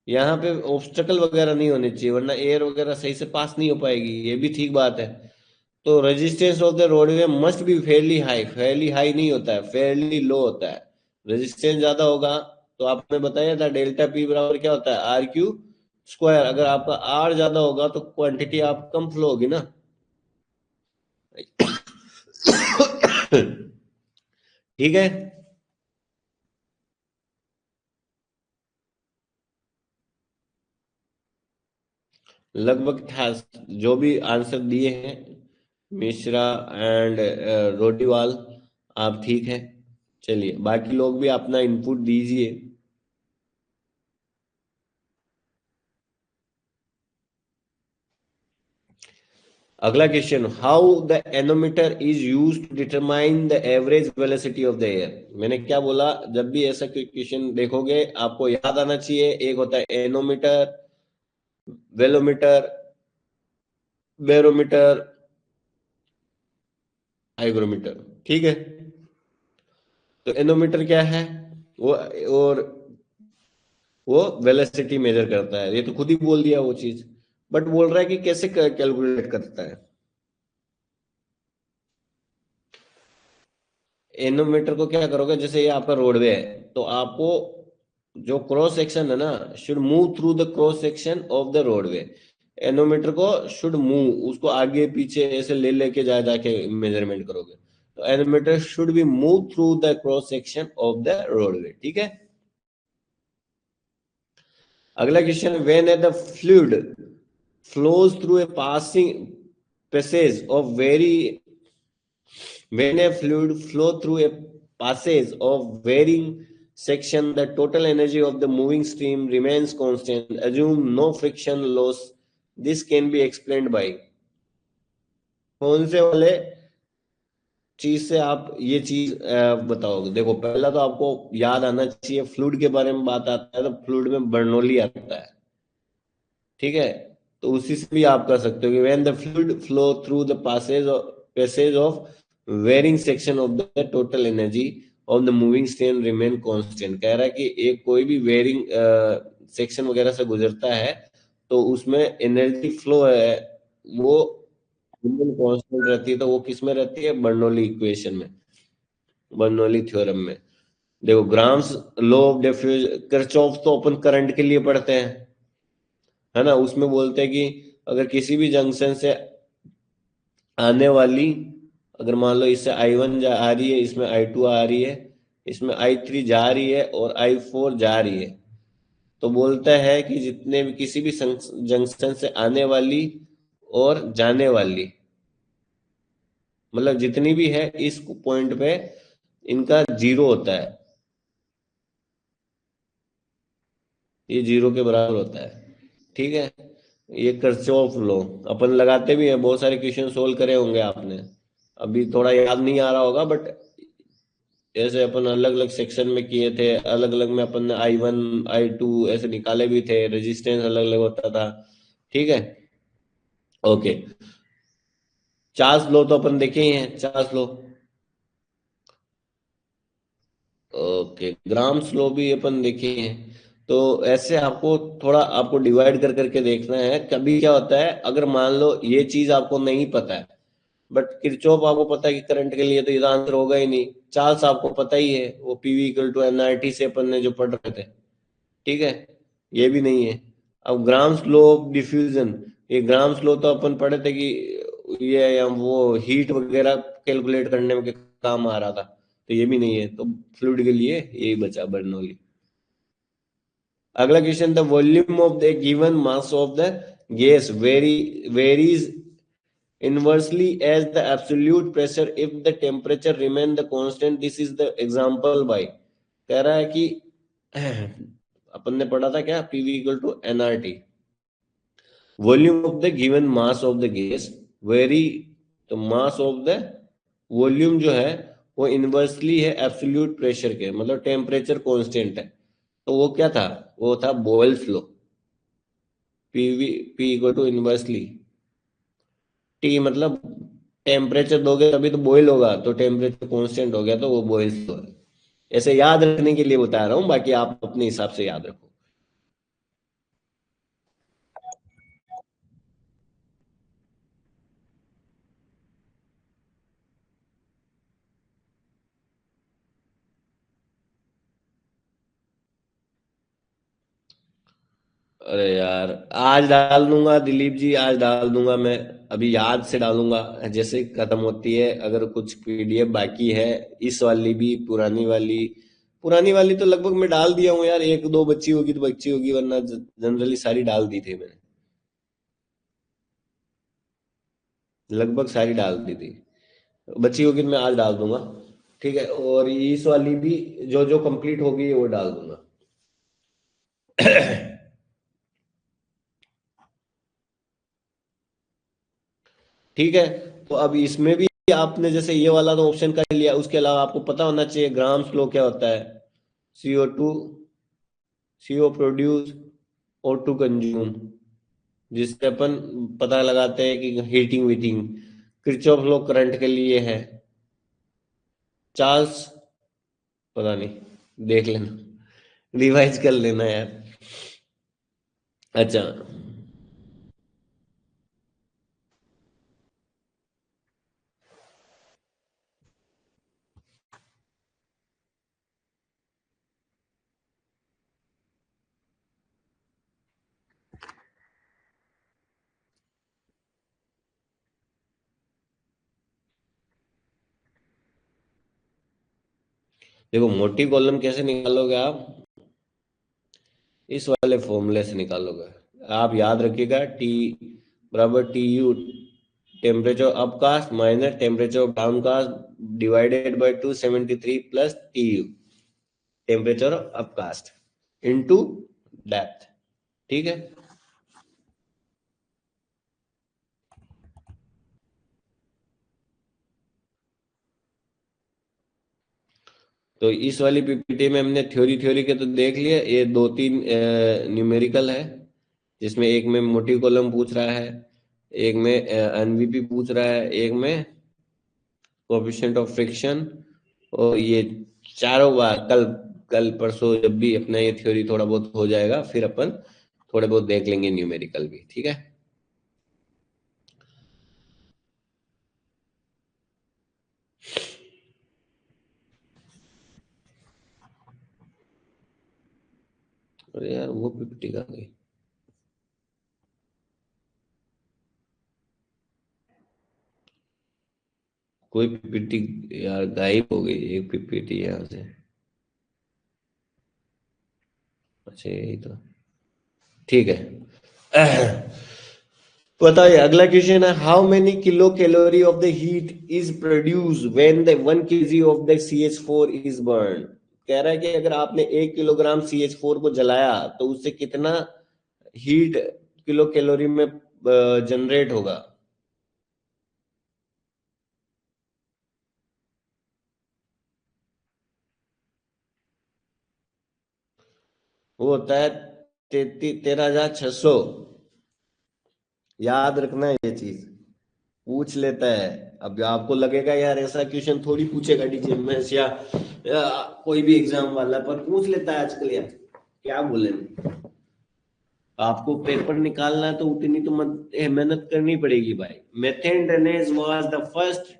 यहाँ पे ऑब्स्टकल वगैरह नहीं होने चाहिए, वरना एयर वगैरह सही से पास नहीं हो पाएगी, ये भी ठीक बात है। तो resistance of the roadway must be fairly high, fairly high नहीं होता है, फेयरली लो होता है। रेजिस्टेंस ज्यादा होगा तो आपने बताया था डेल्टा पी बराबर क्या होता है, आर क्यू स्क्वायर। अगर आपका आर ज्यादा होगा तो क्वांटिटी आप कम फ्लो होगी ना। ठीक है, लगभग था जो भी आंसर दिए हैं मिश्रा एंड रोटीवाल, आप ठीक है। चलिए बाकी लोग भी अपना इनपुट दीजिए। अगला question, how the anemometer is use to determine the average velocity of the air. मैंने क्या बोला, जब भी ऐसा क्वेश्चन देखोगे आपको याद आना चाहिए, एक होता है एनोमीटर, वेलोमीटर, बैरोमीटर, हाइग्रोमीटर, ठीक है। तो एनोमीटर क्या है, वो और वो वेलोसिटी मेजर करता है, ये तो खुद ही बोल दिया वो चीज, बट बोल रहा है कि कैसे कैलकुलेट करता है। एनोमीटर को क्या करोगे, जैसे ये आपका रोडवे है तो आपको जो क्रॉस सेक्शन है ना, should move through the cross section of the roadway. Nanometre को शुड मूव, उसको आगे पीछे ऐसे ले लेके जाके मेजरमेंट करोगे, तो nanometre should be move through the cross section of the roadway, ठीक है। अगला question, when the fluid flows through a passage of when a fluid flow through a passage of varying section, the total energy of the moving stream remains constant. Assume no friction loss. This can be explained by कौन से वाले चीज से आप ये चीज बताओगे। देखो पहला तो आपको याद आना चाहिए, फ्लूइड के बारे में बात आता है तो फ्लूइड में बर्नौली आता है, ठीक है। तो उसी से भी आप कर सकते हो कि when the fluid flow through the passage of varying section of the total energy of the moving stream remain constant. कह रहा है कि एक कोई भी वेरिंग सेक्शन वगैरह से गुजरता है तो उसमें एनर्जी फ्लो है वो कांस्टेंट रहती है। तो वो किस में रहती है, बर्नौली इक्वेशन में, बर्नौली थ्योरम में। देखो Graham's law of diffuse, Kirchhoff तो अपन करंट के लिए पढ़ते हैं, है ना। उसमें बोलते हैं कि अगर किसी भी जंक्शन से आने वाली, अगर मान लो इससे I1 आ रही है, इसमें I2 आ रही है, इसमें I3 जा रही है और I4 जा रही है, तो बोलता है कि जितने भी किसी भी जंक्शन से आने वाली और जाने वाली, मतलब जितनी भी है इस पॉइंट पे इनका जीरो होता है, ये जीरो के बराबर होता है, ठीक है। ये किरचॉफ लॉ अपन लगाते भी हैं, बहुत सारे क्वेश्चन सोल्व करे होंगे आपने, अभी थोड़ा याद नहीं आ रहा होगा, बट ऐसे अपन अलग अलग सेक्शन में किए थे, अलग अलग में अपन ने I1 I2 ऐसे निकाले भी थे, रेजिस्टेंस अलग अलग होता था, ठीक है। ओके, चार्ल्स लॉ तो अपन देखे ही हैं, Charles law. Okay, grams law भी अपन देखे हैं। तो ऐसे आपको थोड़ा आपको डिवाइड कर करके देखना है। कभी क्या होता है, अगर मान लो ये चीज आपको नहीं पता है, बट किरचॉफ आपको पता है कि करंट के लिए तो इसका आंसर होगा ही नहीं। चार्ल्स आपको पता ही है, वो पीवी इक्वल टू एनआरटी से अपन ने जो पढ़ रहे थे, ठीक है, ये भी नहीं है। अब ग्राम्स लॉ ऑफ डिफ्यूजन, ये ग्राम्स लॉ तो अपन पढ़े थे कि ये या वो हीट वगैरह कैलकुलेट करने में काम आ रहा था, तो ये भी नहीं है। तो फ्लूइड के लिए यही बचा बर्नौली। अगला question, the volume of the given mass of the gas varies inversely as the absolute pressure if the temperature remain the constant. This is the example by, कह रहा है कि अपन ने पढ़ा था क्या, PV equal to nRT, volume of the given mass of the gas very, तो मास ऑफ द वॉल्यूम जो है वो इनवर्सली है एब्सोल्यूट प्रेशर के, मतलब टेम्परेचर कांस्टेंट है, तो वो क्या था, वो था Boyle's law, PV P equal to inversely T, मतलब टेम्परेचर दोगे तभी तो बॉयल होगा, तो टेम्परेचर कांस्टेंट हो गया तो वो बॉयल्स लॉ है। ऐसे याद रखने के लिए बता रहा हूँ, बाकी आप अपने हिसाब से याद रखो। अरे यार, आज डाल दूंगा दिलीप जी, आज डाल दूंगा मैं, अभी याद से डालूंगा जैसे खत्म होती है। अगर कुछ पीडीएफ बाकी है, इस वाली भी, पुरानी वाली तो लगभग मैं डाल दिया हूँ यार, एक दो बच्ची होगी तो बच्ची होगी, वरना जनरली सारी डाल दी थी मैंने, लगभग सारी डाल दी थी। बच्ची होगी तो मैं आज डाल दूंगा, ठीक है। और इस वाली भी जो जो कंप्लीट होगी वो डाल दूंगा। ठीक है। तो अब इसमें भी आपने जैसे ये वाला तो ऑप्शन कर लिया, उसके अलावा आपको पता होना चाहिए ग्राम फ्लो क्या होता है, CO2, CO produce, O2 consume, जिससे अपन पता लगाते हैं कि हीटिंग वीटिंग। किरचॉफ लॉ करंट के लिए है, चार्ल्स, पता नहीं, देख लेना, रिवाइज कर लेना यार। अच्छा, देखो मोटी कॉलम कैसे निकालोगे आप, इस वाले फॉर्मूले से निकालोगे। आप याद रखिएगा, टी बराबर TU, temperature upcast minus temperature downcast, divided bye 273 plus TU, temperature upcast, into depth, ठीक है। तो इस वाली पीपीटी में हमने थ्योरी थ्योरी के तो देख लिया, ये दो तीन न्यूमेरिकल है, जिसमें एक में मोटी कॉलम पूछ रहा है, एक में एनवीपी पूछ रहा है, एक में कोएफिशिएंट ऑफ फ्रिक्शन, और ये चारों बार कल कल परसों जब भी अपना ये थ्योरी थोड़ा बहुत हो जाएगा, फिर अपन थोड़े बहुत देख लेंगे न्यूमेरिकल भी, ठीक है। अरे यार वो पीपीटी कहाँ गई, कोई पीपीटी यार गायब हो गई, एक पीपीटी यहाँ से। अच्छा यही तो, ठीक है। बताइए अगला क्वेश्चन है, how many kilo calorie of the heat is produce when the 1 kg of the CH4 is burn. कह रहा है कि अगर आपने 1 किलोग्राम CH4 को जलाया तो उससे कितना हीट किलो कैलोरी में जनरेट होगा। वो होता है 13,600, याद रखना है ये चीज, पूछ लेता है। अब आपको लगेगा यार ऐसा क्वेश्चन थोड़ी पूछेगा DGMS या कोई भी एग्जाम वाला, पर पूछ लेता है आजकल यार, क्या बोले। आपको पेपर निकालना है तो उतनी तो मेहनत करनी पड़ेगी भाई। Methane drainage was the first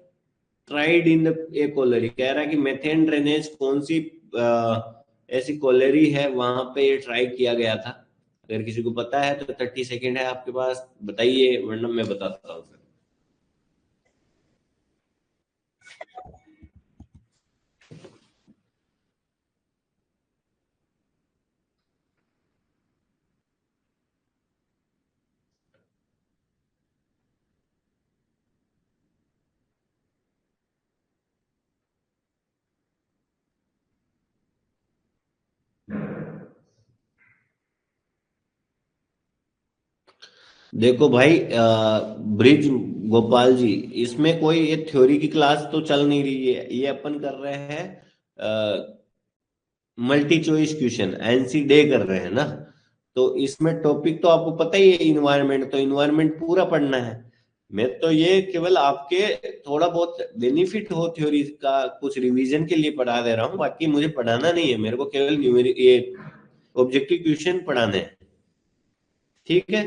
tried in the A cholerae, कह रहा है कि मेथेन ड्रेनेज कौन सी ऐसी कोलरी है वहां पे ये ट्राई किया गया था। अगर किसी को पता है तो 30 सेकेंड है आपके पास, बताइए, वरना मैं बताता हूँ फिर। देखो भाई, ब्रिज गोपाल जी, इसमें कोई ये थ्योरी की क्लास तो चल नहीं रही है, ये अपन कर रहे हैं multi choice question, NC day कर रहे हैं ना। तो इसमें टॉपिक तो आपको पता ही है, इन्वायरमेंट, तो इन्वायरमेंट पूरा पढ़ना है। मैं तो ये केवल आपके थोड़ा बहुत बेनिफिट हो थ्योरी का कुछ रिवीजन के लिए पढ़ा दे रहा हूँ, बाकी मुझे पढ़ाना नहीं है, मेरे को केवल ये ऑब्जेक्टिव क्वेश्चन पढ़ाने हैं। ठीक है।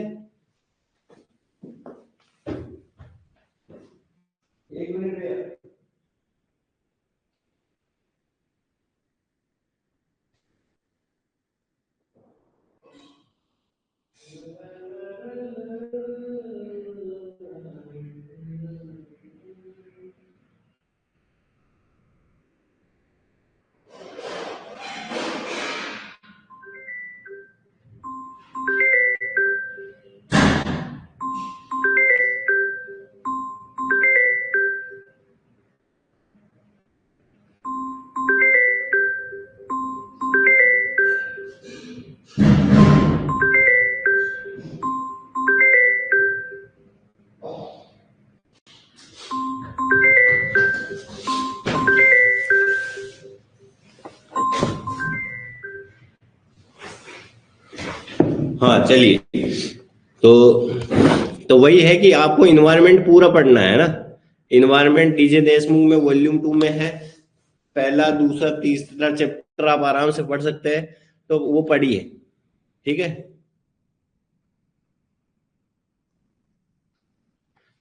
एक मिनट भैया। हाँ चलिए। तो वही है कि आपको इन्वायरमेंट पूरा पढ़ना है ना। इन्वायरमेंट डीजे देशमुख में वॉल्यूम 2 में है, पहला दूसरा तीसरा चैप्टर आप आराम से पढ़ सकते हैं, तो वो पढ़िए। ठीक है।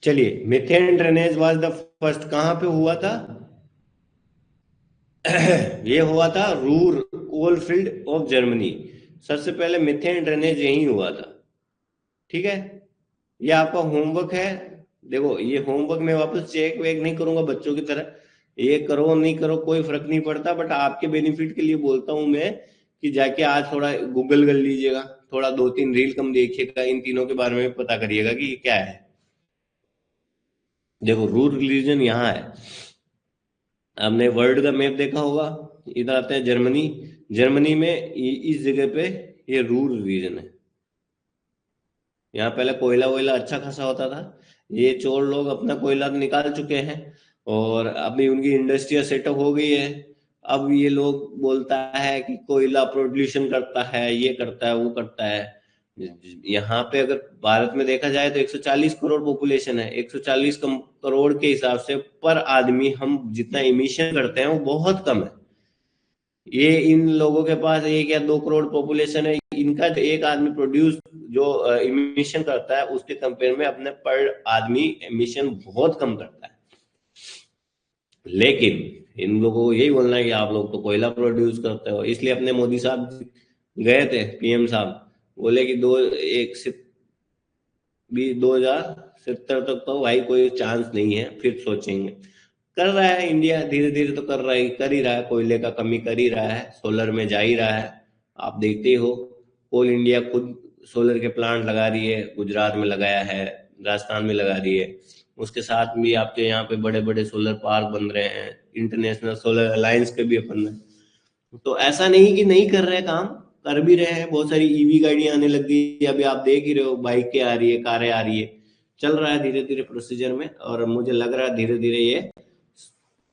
चलिए, methane drainage was the first, कहाँ पे हुआ था? ये हुआ था रूर कोलफील्ड ऑफ जर्मनी। सबसे पहले मीथेन ड्रेनेज यही हुआ था। ठीक है। ये आपका होमवर्क है। देखो, ये होमवर्क मैं वापस चेक वेक नहीं करूंगा बच्चों की तरह, ये करो नहीं करो कोई फर्क नहीं पड़ता, बट आपके बेनिफिट के लिए बोलता हूं मैं कि जाके आज थोड़ा गूगल कर लीजिएगा, थोड़ा 2-3 रील कम देखिएगा, इन तीनों के बारे में पता करिएगा कि ये क्या है। देखो, रूट रिलीजन यहाँ है। आपने वर्ल्ड का मैप देखा होगा, इधर आता है जर्मनी। जर्मनी में इस जगह पे ये रूर रीजन है। यहाँ पहले कोयला वोयला अच्छा खासा होता था, ये चोर लोग अपना कोयला तो निकाल चुके हैं, और अभी उनकी इंडस्ट्रिया सेटअप हो गई है। अब ये लोग बोलता है कि कोयला प्रोड्यूशन करता है, ये करता है, वो करता है। यहाँ पे अगर भारत में देखा जाए तो 140 करोड़ पॉपुलेशन है, 140 करोड़ के हिसाब से पर आदमी हम जितना इमिशन करते हैं वो बहुत कम है। ये इन लोगों के पास 1 या 2 करोड़ पॉपुलेशन है, इनका जो एक आदमी प्रोड्यूस जो इमिशन करता है उसके कंपेयर में अपने पर आदमी इमिशन बहुत कम करता है। लेकिन इन लोगों को यही बोलना है कि आप लोग तो कोयला प्रोड्यूस करते हो, इसलिए अपने मोदी साहब गए थे, पीएम साहब बोले कि दो एक से भी 2070 तक तो भाई कोई चांस नहीं है, फिर सोचेंगे। कर रहा है इंडिया धीरे धीरे, तो कर रहा है, कर ही रहा है, कोयले का कमी कर ही रहा है, सोलर में जा ही रहा है। आप देखते ही हो, कोल इंडिया खुद सोलर के प्लांट लगा रही है, गुजरात में लगाया है, राजस्थान में लगा रही है। उसके साथ भी आपके यहाँ पे बड़े बड़े सोलर पार्क बन रहे हैं, इंटरनेशनल सोलर अलायंस के भी अपन में। तो ऐसा नहीं कि नहीं कर रहे काम, कर भी रहे हैं। बहुत सारी ईवी गाड़ियां आने लग गई, अभी आप देख ही रहे हो, बाइकें आ रही है, कारें आ रही है। चल रहा है धीरे धीरे प्रोसीजर में, और मुझे लग रहा है धीरे धीरे ये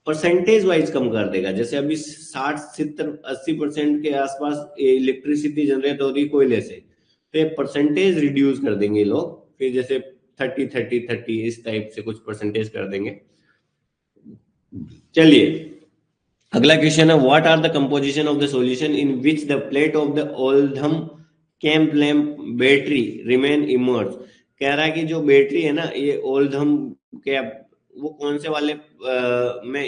परसेंटेज वाइज कम कर देगा। जैसे अभी 60, 70, 80% के आसपास इलेक्ट्रिसिटी जनरेट हो रही कोयले से, तो ये परसेंटेज रिड्यूस कर देंगे ये लोग, फिर जैसे 30, 30, 30 इस टाइप से कुछ परसेंटेज कर देंगे। चलिए, अगला क्वेश्चन है, what are the composition of the solution in which the plate of the Oldham camp lamp battery remain emerge. कह रहा है कि जो बैटरी है ना, ये ओल्डहम कैप, वो कौन से वाले में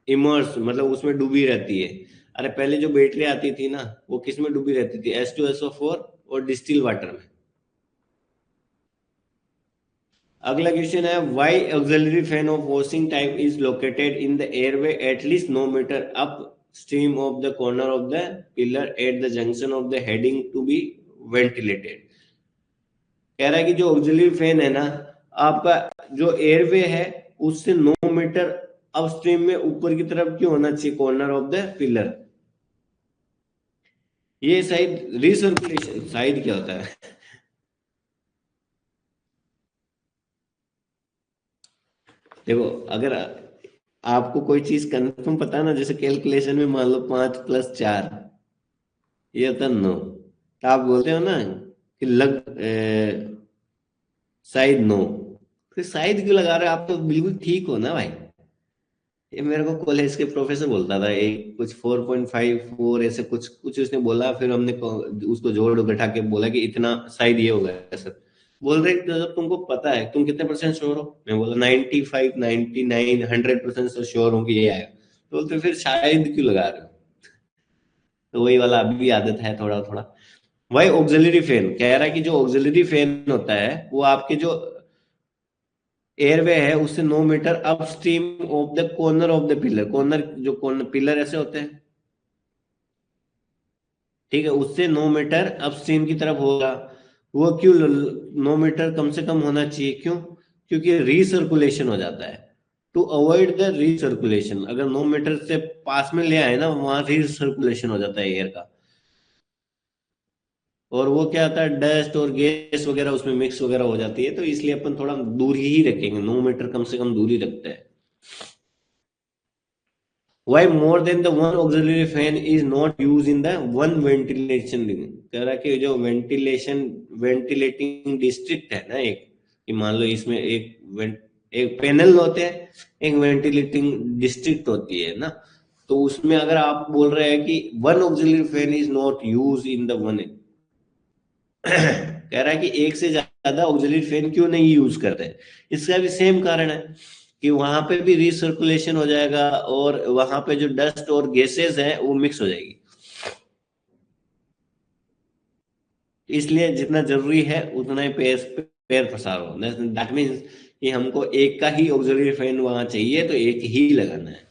इमर्स, मतलब उसमें डूबी रहती है। अरे पहले जो बैटरी आती थी ना, वो किस में डूबी रहती थी? H2SO4 और डिस्टिल वाटर में। अगला क्वेश्चन है, why auxiliary fan of washing type is located in the airway at least no metre upstream of the corner of the pillar at the junction of the heading to be ventilated. कह रहा है कि जो ऑक्सिलरी फैन है ना, आपका जो एयरवे है उससे 9 मीटर अपस्ट्रीम में ऊपर की तरफ क्यों होना चाहिए, कॉर्नर ऑफ द पिलर? ये शायद रिसर्कुलेशन, शायद क्या होता है देखो अगर आपको कोई चीज कंफर्म पता है ना, जैसे कैलकुलेशन में मान लो 5 + 4 ये होता है 9, तो आप बोलते हो ना कि शायद 9, फिर शायद क्यों लगा रहे हो? आप तो बिल्कुल ठीक हो ना भाई। ये मेरे को कॉलेज के प्रोफेसर बोलता था, एक कुछ 4.54 ऐसे कुछ कुछ उसने बोला, फिर हमने उसको जोड़ घटा के बोला कि इतना शायद ये होगा सर। बोल रहे कि जब तुमको पता है, तुम कितने परसेंट श्योर हो? मैं बोला 95, 99, 100% तो श्योर हूँ कि ये आएगा। तो बोलते फिर शायद क्यों लगा रहे हो? तो वही वाला अभी भी आदत है थोड़ा थोड़ा। वही ऑक्सिलरी फैन कह रहा है कि जो ऑक्सिलरी फैन होता है वो आपके जो एयरवे है उससे 9 metre upstream of the corner of the pillar, corner जो कॉर्नर पिलर ऐसे होते हैं, ठीक है, उससे 9 मीटर अपस्ट्रीम की तरफ होगा। वो क्यों 9 मीटर कम से कम होना चाहिए, क्यों? क्योंकि रीसर्कुलेशन हो जाता है। टू अवॉइड द रीसर्कुलेशन, अगर 9 मीटर से पास में ले आए ना, वहां रीसर्कुलेशन हो जाता है एयर का, और वो क्या होता है, डस्ट और गैस वगैरह उसमें मिक्स वगैरह हो जाती है, तो इसलिए अपन थोड़ा दूर ही रखेंगे, 9 मीटर कम से कम दूरी रखते हैं। Why more than the one auxiliary fan is not used in the one ventilation ring? कह रहा है कि जो वेंटिलेटिंग डिस्ट्रिक्ट है ना एक, कि मान लो इसमें एक पैनल होते हैं, एक वेंटिलेटिंग डिस्ट्रिक्ट होती है ना, तो उसमें अगर आप बोल रहे हैं कि one auxiliary fan is not use in the one, कह रहा है कि एक से ज्यादा ऑक्सिलरी फैन क्यों नहीं यूज करते? इसका भी सेम कारण है कि वहां पे भी रिसर्कुलेशन हो जाएगा, और वहां पे जो डस्ट और गैसेस है वो मिक्स हो जाएगी। इसलिए जितना जरूरी है उतना ही पैर पैर पसारो, दैट मीन्स कि हमको एक का ही ऑक्सिलरी फैन वहां चाहिए तो एक ही लगाना है।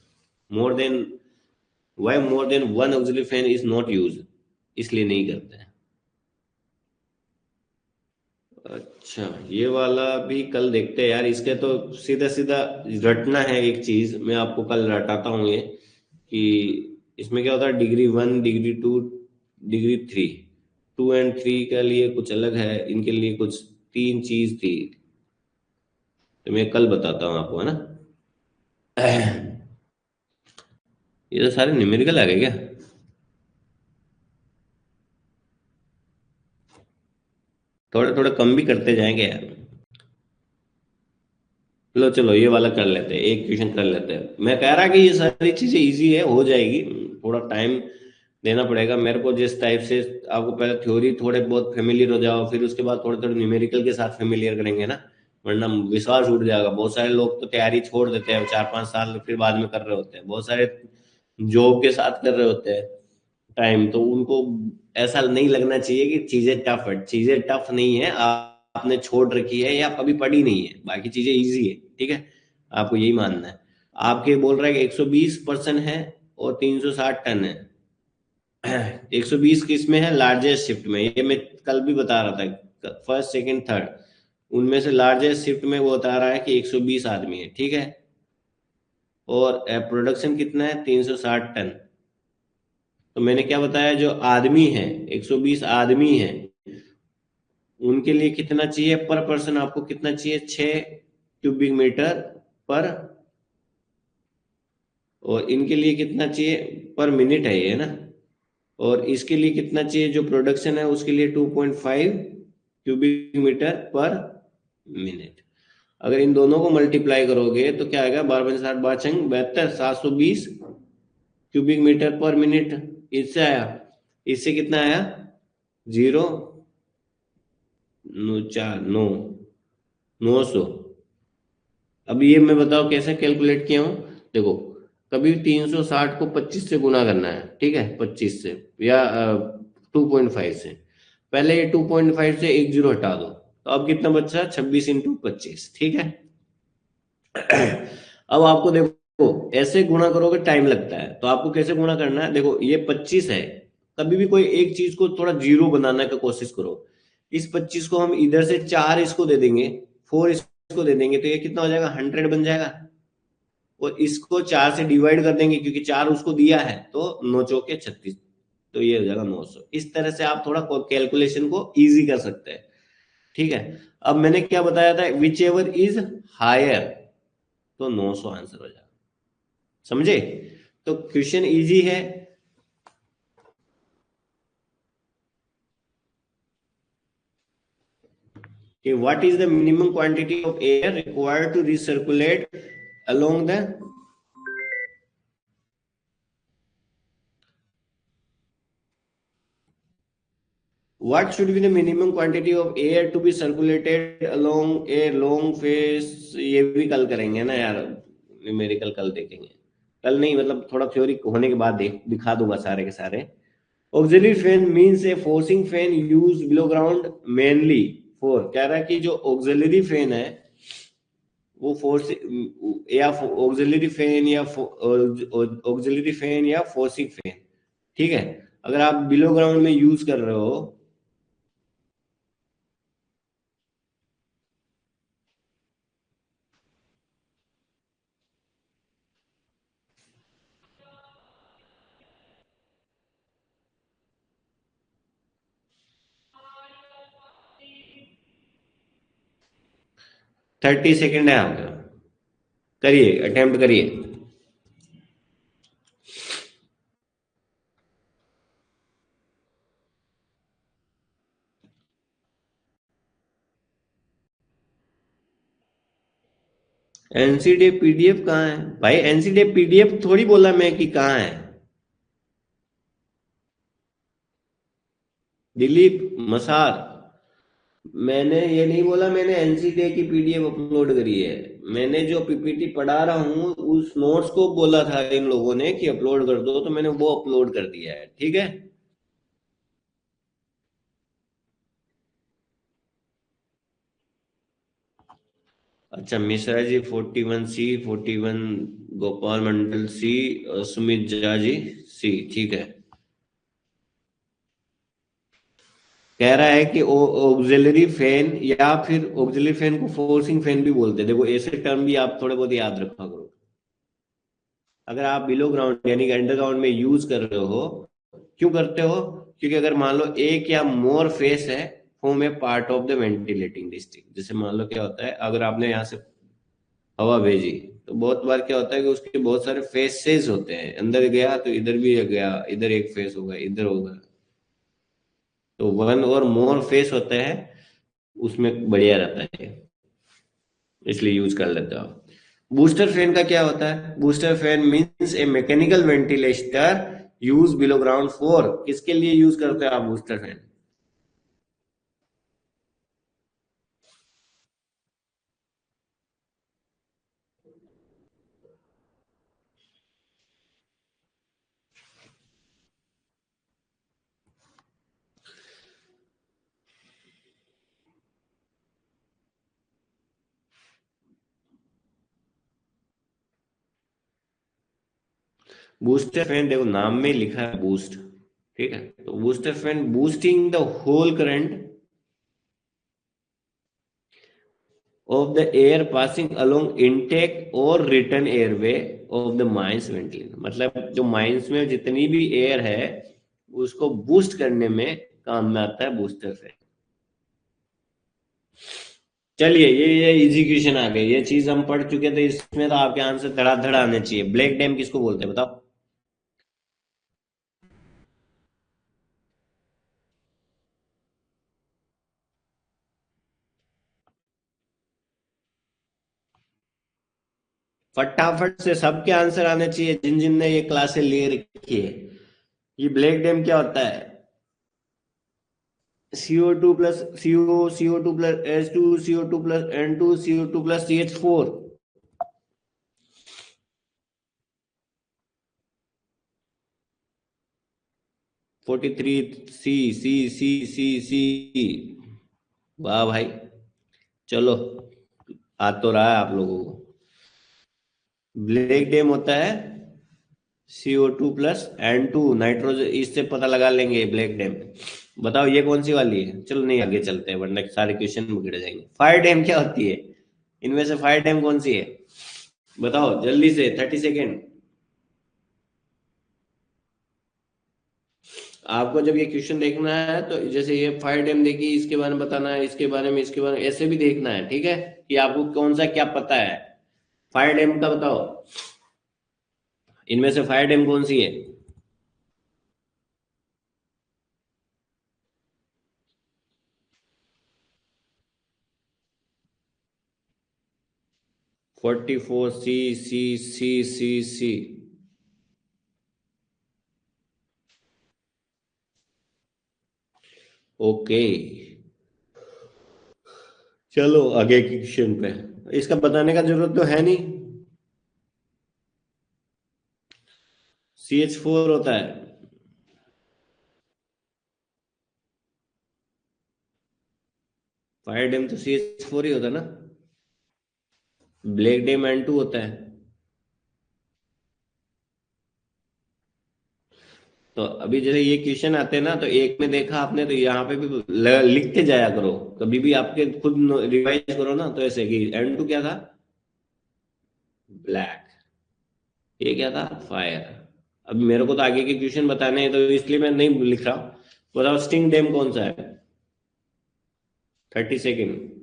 More than, why more than one auxiliary fan is not use, इसलिए नहीं करते हैं। अच्छा, ये वाला भी कल देखते हैं यार, इसके तो सीधा सीधा रटना है। एक चीज मैं आपको कल रटाता हूँ ये, कि इसमें क्या होता है, डिग्री 1, डिग्री 2, डिग्री 3, 2 और 3 के लिए कुछ अलग है, इनके लिए कुछ 3 चीज थी, तो मैं कल बताता हूँ आपको, है ना। ये तो सारे न्यूमेरिकल आ गए क्या? थोड़ा थोड़ा कम भी करते जाएंगे यार। चलो चलो ये वाला कर लेते हैं, एक क्वेश्चन कर लेते हैं। मैं कह रहा कि ये सारी चीजें इजी है, हो जाएगी, थोड़ा टाइम देना पड़ेगा मेरे को जिस टाइप से। आपको पहले थ्योरी थोड़े बहुत फेमिलियर हो जाओ, फिर उसके बाद थोड़े थोड़े न्यूमेरिकल के साथ फेमिलियर करेंगे ना, वरना विश्वास उठ जाएगा। बहुत सारे लोग तो तैयारी छोड़ देते हैं 4-5 साल, फिर बाद में कर रहे होते हैं। बहुत सारे जॉब के साथ कर रहे होते हैं टाइम, तो उनको ऐसा नहीं लगना चाहिए कि चीजें टफ है। चीजें टफ नहीं है, आपने छोड़ रखी है या कभी पढ़ी नहीं है, बाकी चीजें इजी है, ठीक है। आपको यही मानना है। आपके बोल रहा है कि 120% है और 360 टन है। 120 किस में है? लार्जेस्ट शिफ्ट में। ये मैं कल भी बता रहा था, फर्स्ट सेकंड थर्ड, उनमें से लार्जेस्ट शिफ्ट में वो बता रहा है कि 120 आदमी है, ठीक है। और प्रोडक्शन कितना है? 360 टन। तो मैंने क्या बताया, जो आदमी है 120 आदमी है, उनके लिए कितना चाहिए पर पर्सन? आपको कितना चाहिए? 6 क्यूबिक मीटर पर, और इनके लिए कितना चाहिए? पर मिनट है ये ना। और इसके लिए कितना चाहिए, जो प्रोडक्शन है उसके लिए 2.5 क्यूबिक मीटर पर मिनट। अगर इन दोनों को मल्टीप्लाई करोगे तो क्या आएगा? 12×5 = 72, 720 क्यूबिक मीटर पर मिनट। इससे आया, इससे कितना आया? 0, 9, 4, 9, 900। अब ये मैं बताओ कैसे कैलकुलेट किया हूँ। देखो, कभी 360 को 25 से गुना करना है, ठीक है, 25 से या 2.5 से। पहले ये 2.5 से एक जीरो हटा दो, तो अब कितना बचा? 26 × 25, ठीक है। अब आपको देखो, ऐसे गुणा करोगे टाइम लगता है, तो आपको कैसे गुणा करना है? देखो ये 25 है, कभी भी कोई एक चीज को थोड़ा जीरो बनाने का कोशिश करो। इस 25 को हम इधर से 4 इसको दे देंगे, 4 इसको दे देंगे, तो ये कितना हो जाएगा? 100 बन जाएगा। और इसको 4 से डिवाइड कर देंगे, क्योंकि 4 उसको दिया है, तो 9 × 4 = 36, तो ये हो जाएगा 900। इस तरह से आप थोड़ा कैलकुलेशन को इजी कर सकते हैं, ठीक है। अब मैंने क्या बताया था? विच एवर इज हायर, तो 900 आंसर हो जाएगा। समझे? तो क्वेश्चन इजी है। कि what is the minimum quantity of air required to recirculate along the what should be the minimum quantity of air to be circulated along a long phase। ये भी कल करेंगे ना यार, न्यूमेरिकल कल देखेंगे। कल नहीं, मतलब थोड़ा थ्योरी होने के बाद दिखा दूंगा सारे के सारे। Auxiliary fan means A forcing fan use below ground mainly for, कह रहा है कि जो ऑक्सिलरी फैन है वो फोर्स या ऑक्सिलरी फैन या ऑक्सिलरी फैन या फोर्सिंग फैन, ठीक है, अगर आप बिलो ग्राउंड में यूज कर रहे हो 30 सेकेंड है आपका, करिए, अटेम्प्ट करिए। एनसीडी पीडीएफ कहाँ है भाई? एनसीडी पीडीएफ थोड़ी बोला मैं कि कहाँ है। दिलीप मसार, मैंने ये नहीं बोला मैंने एनसीडी की पीडीएफ अपलोड करी है। मैंने जो पीपीटी पढ़ा रहा हूँ उस नोट्स को बोला था इन लोगों ने कि अपलोड कर दो, तो मैंने वो अपलोड कर दिया है, ठीक है। अच्छा, मिश्रा जी 41C, 41 गोपाल मंडल सी, सुमित झा जी सी, ठीक है। कह रहा है कि ऑक्सिलरी फैन या फिर ऑक्सिलरी फैन को फोर्सिंग फैन भी बोलते हैं। देखो ऐसे टर्म भी आप थोड़े बहुत याद रखा करो। अगर आप बिलो ग्राउंड यानी कि अंडरग्राउंड में यूज कर रहे हो, क्यों करते हो? क्योंकि अगर मान लो एक या मोर फेस है, form A part of the ventilating district. जैसे मान लो क्या होता है, अगर आपने यहाँ से हवा भेजी तो बहुत बार क्या होता है कि उसके बहुत सारे फेसेस होते हैं, अंदर गया तो इधर भी गया, इधर एक फेस होगा, इधर होगा, तो वन और मोर फेस होते हैं उसमें बढ़िया रहता है, इसलिए यूज कर लेते हो आप। बूस्टर फैन का क्या होता है? Booster fan means a mechanical ventilator use below ground floor. किसके लिए यूज करते हो आप बूस्टर फैन? बूस्टर फैन देखो नाम में लिखा है बूस्ट, ठीक है, तो booster fan boosting the whole current of the air passing along intake और return airway of the mines ventilator. मतलब जो माइंस में जितनी भी एयर है उसको बूस्ट करने में काम में आता है बूस्टर फैन। चलिए ये इजी क्वेश्चन आ गए, ये चीज हम पढ़ चुके थे, इसमें तो आपके आंसर धड़ाधड़ आने चाहिए। ब्लैक डैम किसको बोलते हैं बताओ? फटाफट से सबके आंसर आने चाहिए जिन जिन ने ये क्लासे ले रखी है। ये ब्लैक डैम क्या होता है? CO2 plus CO2 plus H2, CO2 plus N2, CO2 plus CH4। 43C। वाह भाई, चलो आ तो रहा है आप लोगों को। ब्लैक डैम होता है CO2 प्लस N2 नाइट्रोजन, इससे पता लगा लेंगे ब्लैक डैम। बताओ ये कौन सी वाली है? चलो नहीं आगे चलते हैं वरना सारे क्वेश्चन बिगड़ जाएंगे। फायर डैम क्या होती है? इनमें से फायर डैम कौन सी है? बताओ जल्दी से, 30 सेकेंड। आपको जब ये क्वेश्चन देखना है तो जैसे ये फायर डैम देखी, इसके बारे में बताना है, इसके बारे में, इसके बारे में, ऐसे भी देखना है, ठीक है, कि आपको कौन सा क्या पता है। फायर डैम का बताओ, इनमें से फायर डैम कौन सी है? फोर्टी फोर, सी सी सी सी सी। ओके, चलो आगे की क्वेश्चन पे। इसका बताने का जरूरत तो है नहीं, CH4 होता है। फायर डैम तो CH4 ही होता है ना। ब्लैक डैम N2 होता है। तो अभी जैसे ये क्वेश्चन आते हैं ना, तो एक में देखा आपने, तो यहाँ पे भी लिखते जाया करो, कभी भी आपके खुद रिवाइज करो ना, तो ऐसे कि N2 क्या था? ब्लैक। ये क्या था? फायर। अब मेरे को तो आगे के क्वेश्चन बताने हैं, तो इसलिए मैं नहीं लिख रहा। बताओ स्टिंग डैम कौन सा है? 30 सेकेंड।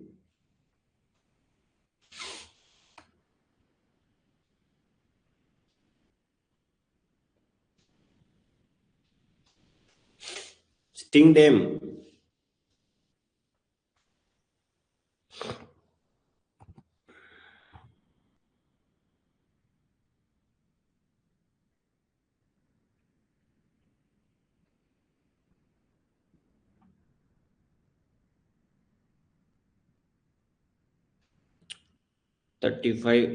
स्टिंग डैम।35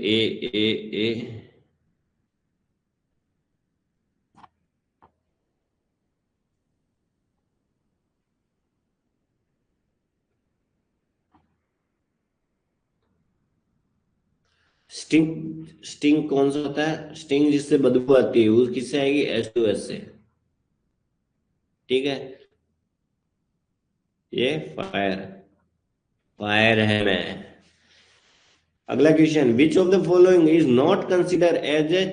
ए। स्टिंग, स्टिंग कौन सा होता है? स्टिंग जिससे बदबू आती है, वो किससे आएगी? H2S से। ठीक है, ये फायर, फायर है मैं। अगला question, which of the following is not consider as a,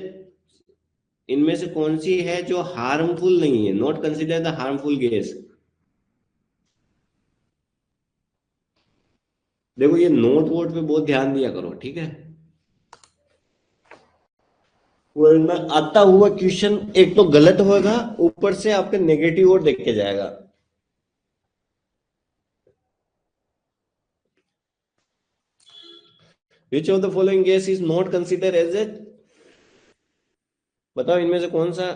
इनमें से कौन सी है जो हार्मफुल नहीं है? Not consider the harmful gas. देखो ये नोट वोट पे बहुत ध्यान दिया करो, ठीक है, वरना आता हुआ क्वेश्चन एक तो गलत होगा, ऊपर से आपके नेगेटिव और देख के जाएगा। Which of the following gas is not consider as a, बताओ इनमें से कौन सा?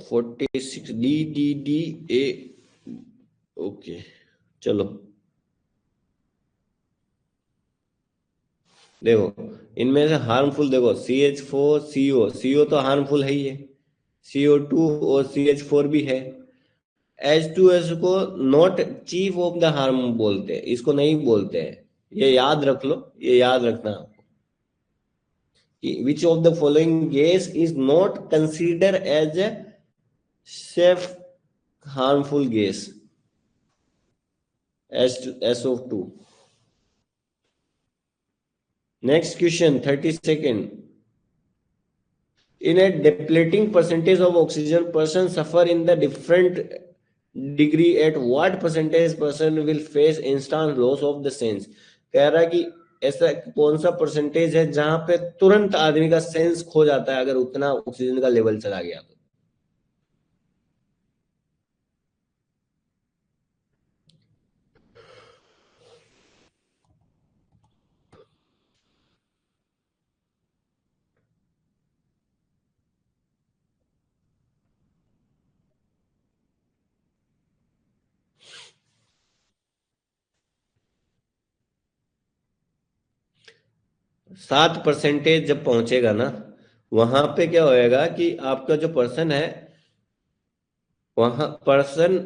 46 D D D A। Okay, चलो देखो, इनमें से हार्मफुल देखो, CH4CO, तो हार्मफुल है ही है। CO2 और CH4 भी है। H2S को not chief of the harm बोलते हैं, इसको नहीं बोलते हैं। ये याद रख लो, ये याद रखना कि which of the following gas is not consider as a safe harmful gas? SO2। Next question, 30 second. In a depleting percentage of oxygen, person suffer in the different degree, at what percentage person will face instant loss of the sense? कह रहा है कि ऐसा कौन सा परसेंटेज है जहां पे तुरंत आदमी का सेंस खो जाता है अगर उतना ऑक्सीजन का लेवल चला गया तो? सात परसेंटेज जब पहुंचेगा ना, वहां पे क्या होएगा कि आपका जो पर्सन है, वहां पर्सन,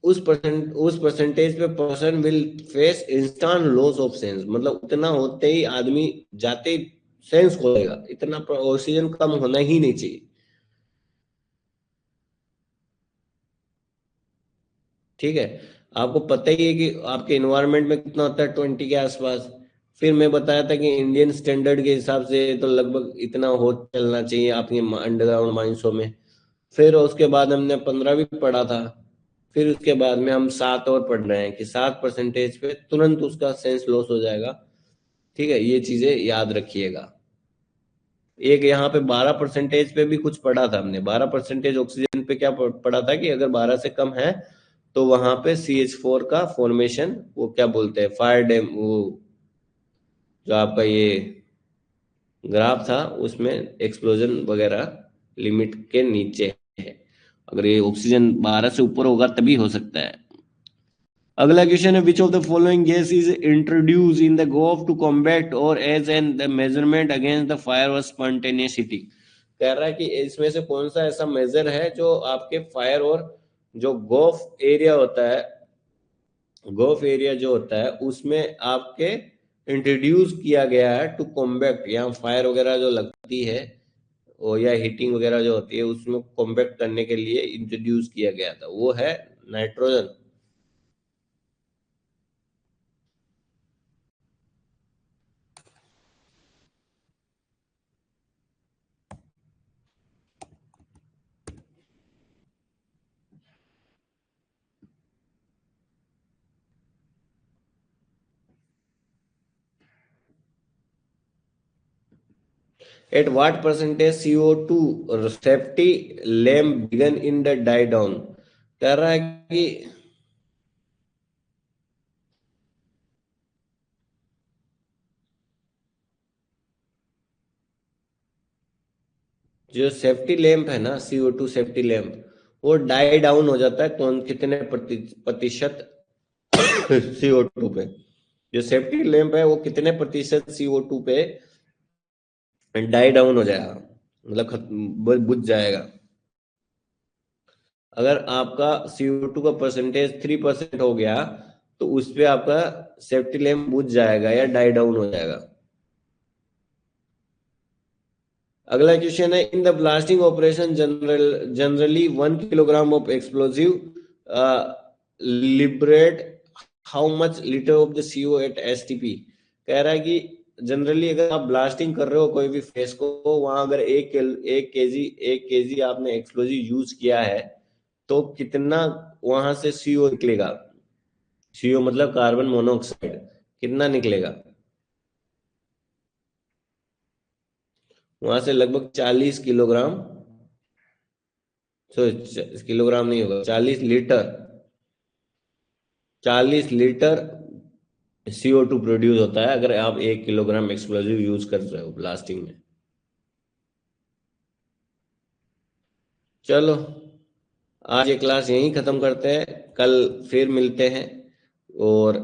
उस परसेंटेज पे person will face instant loss of sense, मतलब उतना होते ही आदमी जाते ही सेंस खोएगा, इतना ऑक्सीजन कम होना ही नहीं चाहिए। ठीक है, आपको पता ही है कि आपके इन्वायरमेंट में कितना होता है, 20 के आसपास। फिर मैं बताया था कि इंडियन स्टैंडर्ड के हिसाब से तो लगभग इतना हो चलना चाहिए आपके अंडरग्राउंड माइंसों में। फिर उसके बाद हमने 15 भी पढ़ा था। फिर उसके बाद में हम 7 और पढ़ रहे हैं कि 7% पे तुरंत उसका सेंस लॉस हो जाएगा। ठीक है, ये चीजें याद रखिएगा। एक यहाँ पे 12% पे भी कुछ पढ़ा था हमने। 12% ऑक्सीजन पे क्या पढ़ा था कि अगर 12 से कम है तो वहां पे CH4 का फॉर्मेशन, वो क्या बोलते हैं, फायर डैम, वो जो आपका ये ग्राफ था उसमें एक्सप्लोजन वगैरह लिमिट के नीचे है। अगर ये ऑक्सीजन 12 से ऊपर होगा तभी हो सकता है। अगला क्वेश्चन है, which of the following gas is introduce in the goaf to combat और as an the measurement against the fire और स्पॉन्टेनियसिटी। कह रहा है कि इसमें से कौन सा ऐसा मेजर है जो आपके फायर और जो गोफ एरिया होता है, गोफ एरिया जो होता है उसमें आपके इंट्रोड्यूस किया गया है टू कॉम्बैक्ट, यहाँ फायर वगैरह जो लगती है और या हीटिंग वगैरह जो होती है उसमें कॉम्बैक्ट करने के लिए इंट्रोड्यूस किया गया था, वो है nitrogen. At what percentage CO2 safety lamp began in the die down? कह रहा है कि जो सेफ्टी लैंप है ना, CO2 सेफ्टी लैंप, वो डाई डाउन हो जाता है कौन कितने प्रतिशत CO2 पे। जो सेफ्टी लैंप है वो कितने प्रतिशत CO2 पे डाई डाउन हो जाएगा, मतलब बुझ जाएगा। अगर आपका CO2 का परसेंटेज 3% हो गया तो उस पे आपका सेफ्टी लैंप बुझ जाएगा या डाई डाउन हो जाएगा। अगला क्वेश्चन है, in the blasting operation generally 1 kilogram of explosive liberate how much litre of the CO at STP। कह रहा है कि जनरली अगर आप ब्लास्टिंग कर रहे हो कोई भी फेस को, वहां अगर एक केजी आपने एक्सप्लोजिव यूज किया है तो कितना वहां से CO निकलेगा। CO मतलब कार्बन मोनोऑक्साइड, कितना निकलेगा वहां से? लगभग 40 किलोग्राम, सो किलोग्राम नहीं होगा, 40 लीटर, 40 लीटर CO2 प्रोड्यूस होता है अगर आप 1 किलोग्राम एक्सप्लोजिव यूज कर रहे हो ब्लास्टिंग में। चलो, आज ये क्लास यहीं खत्म करते हैं, कल फिर मिलते हैं। और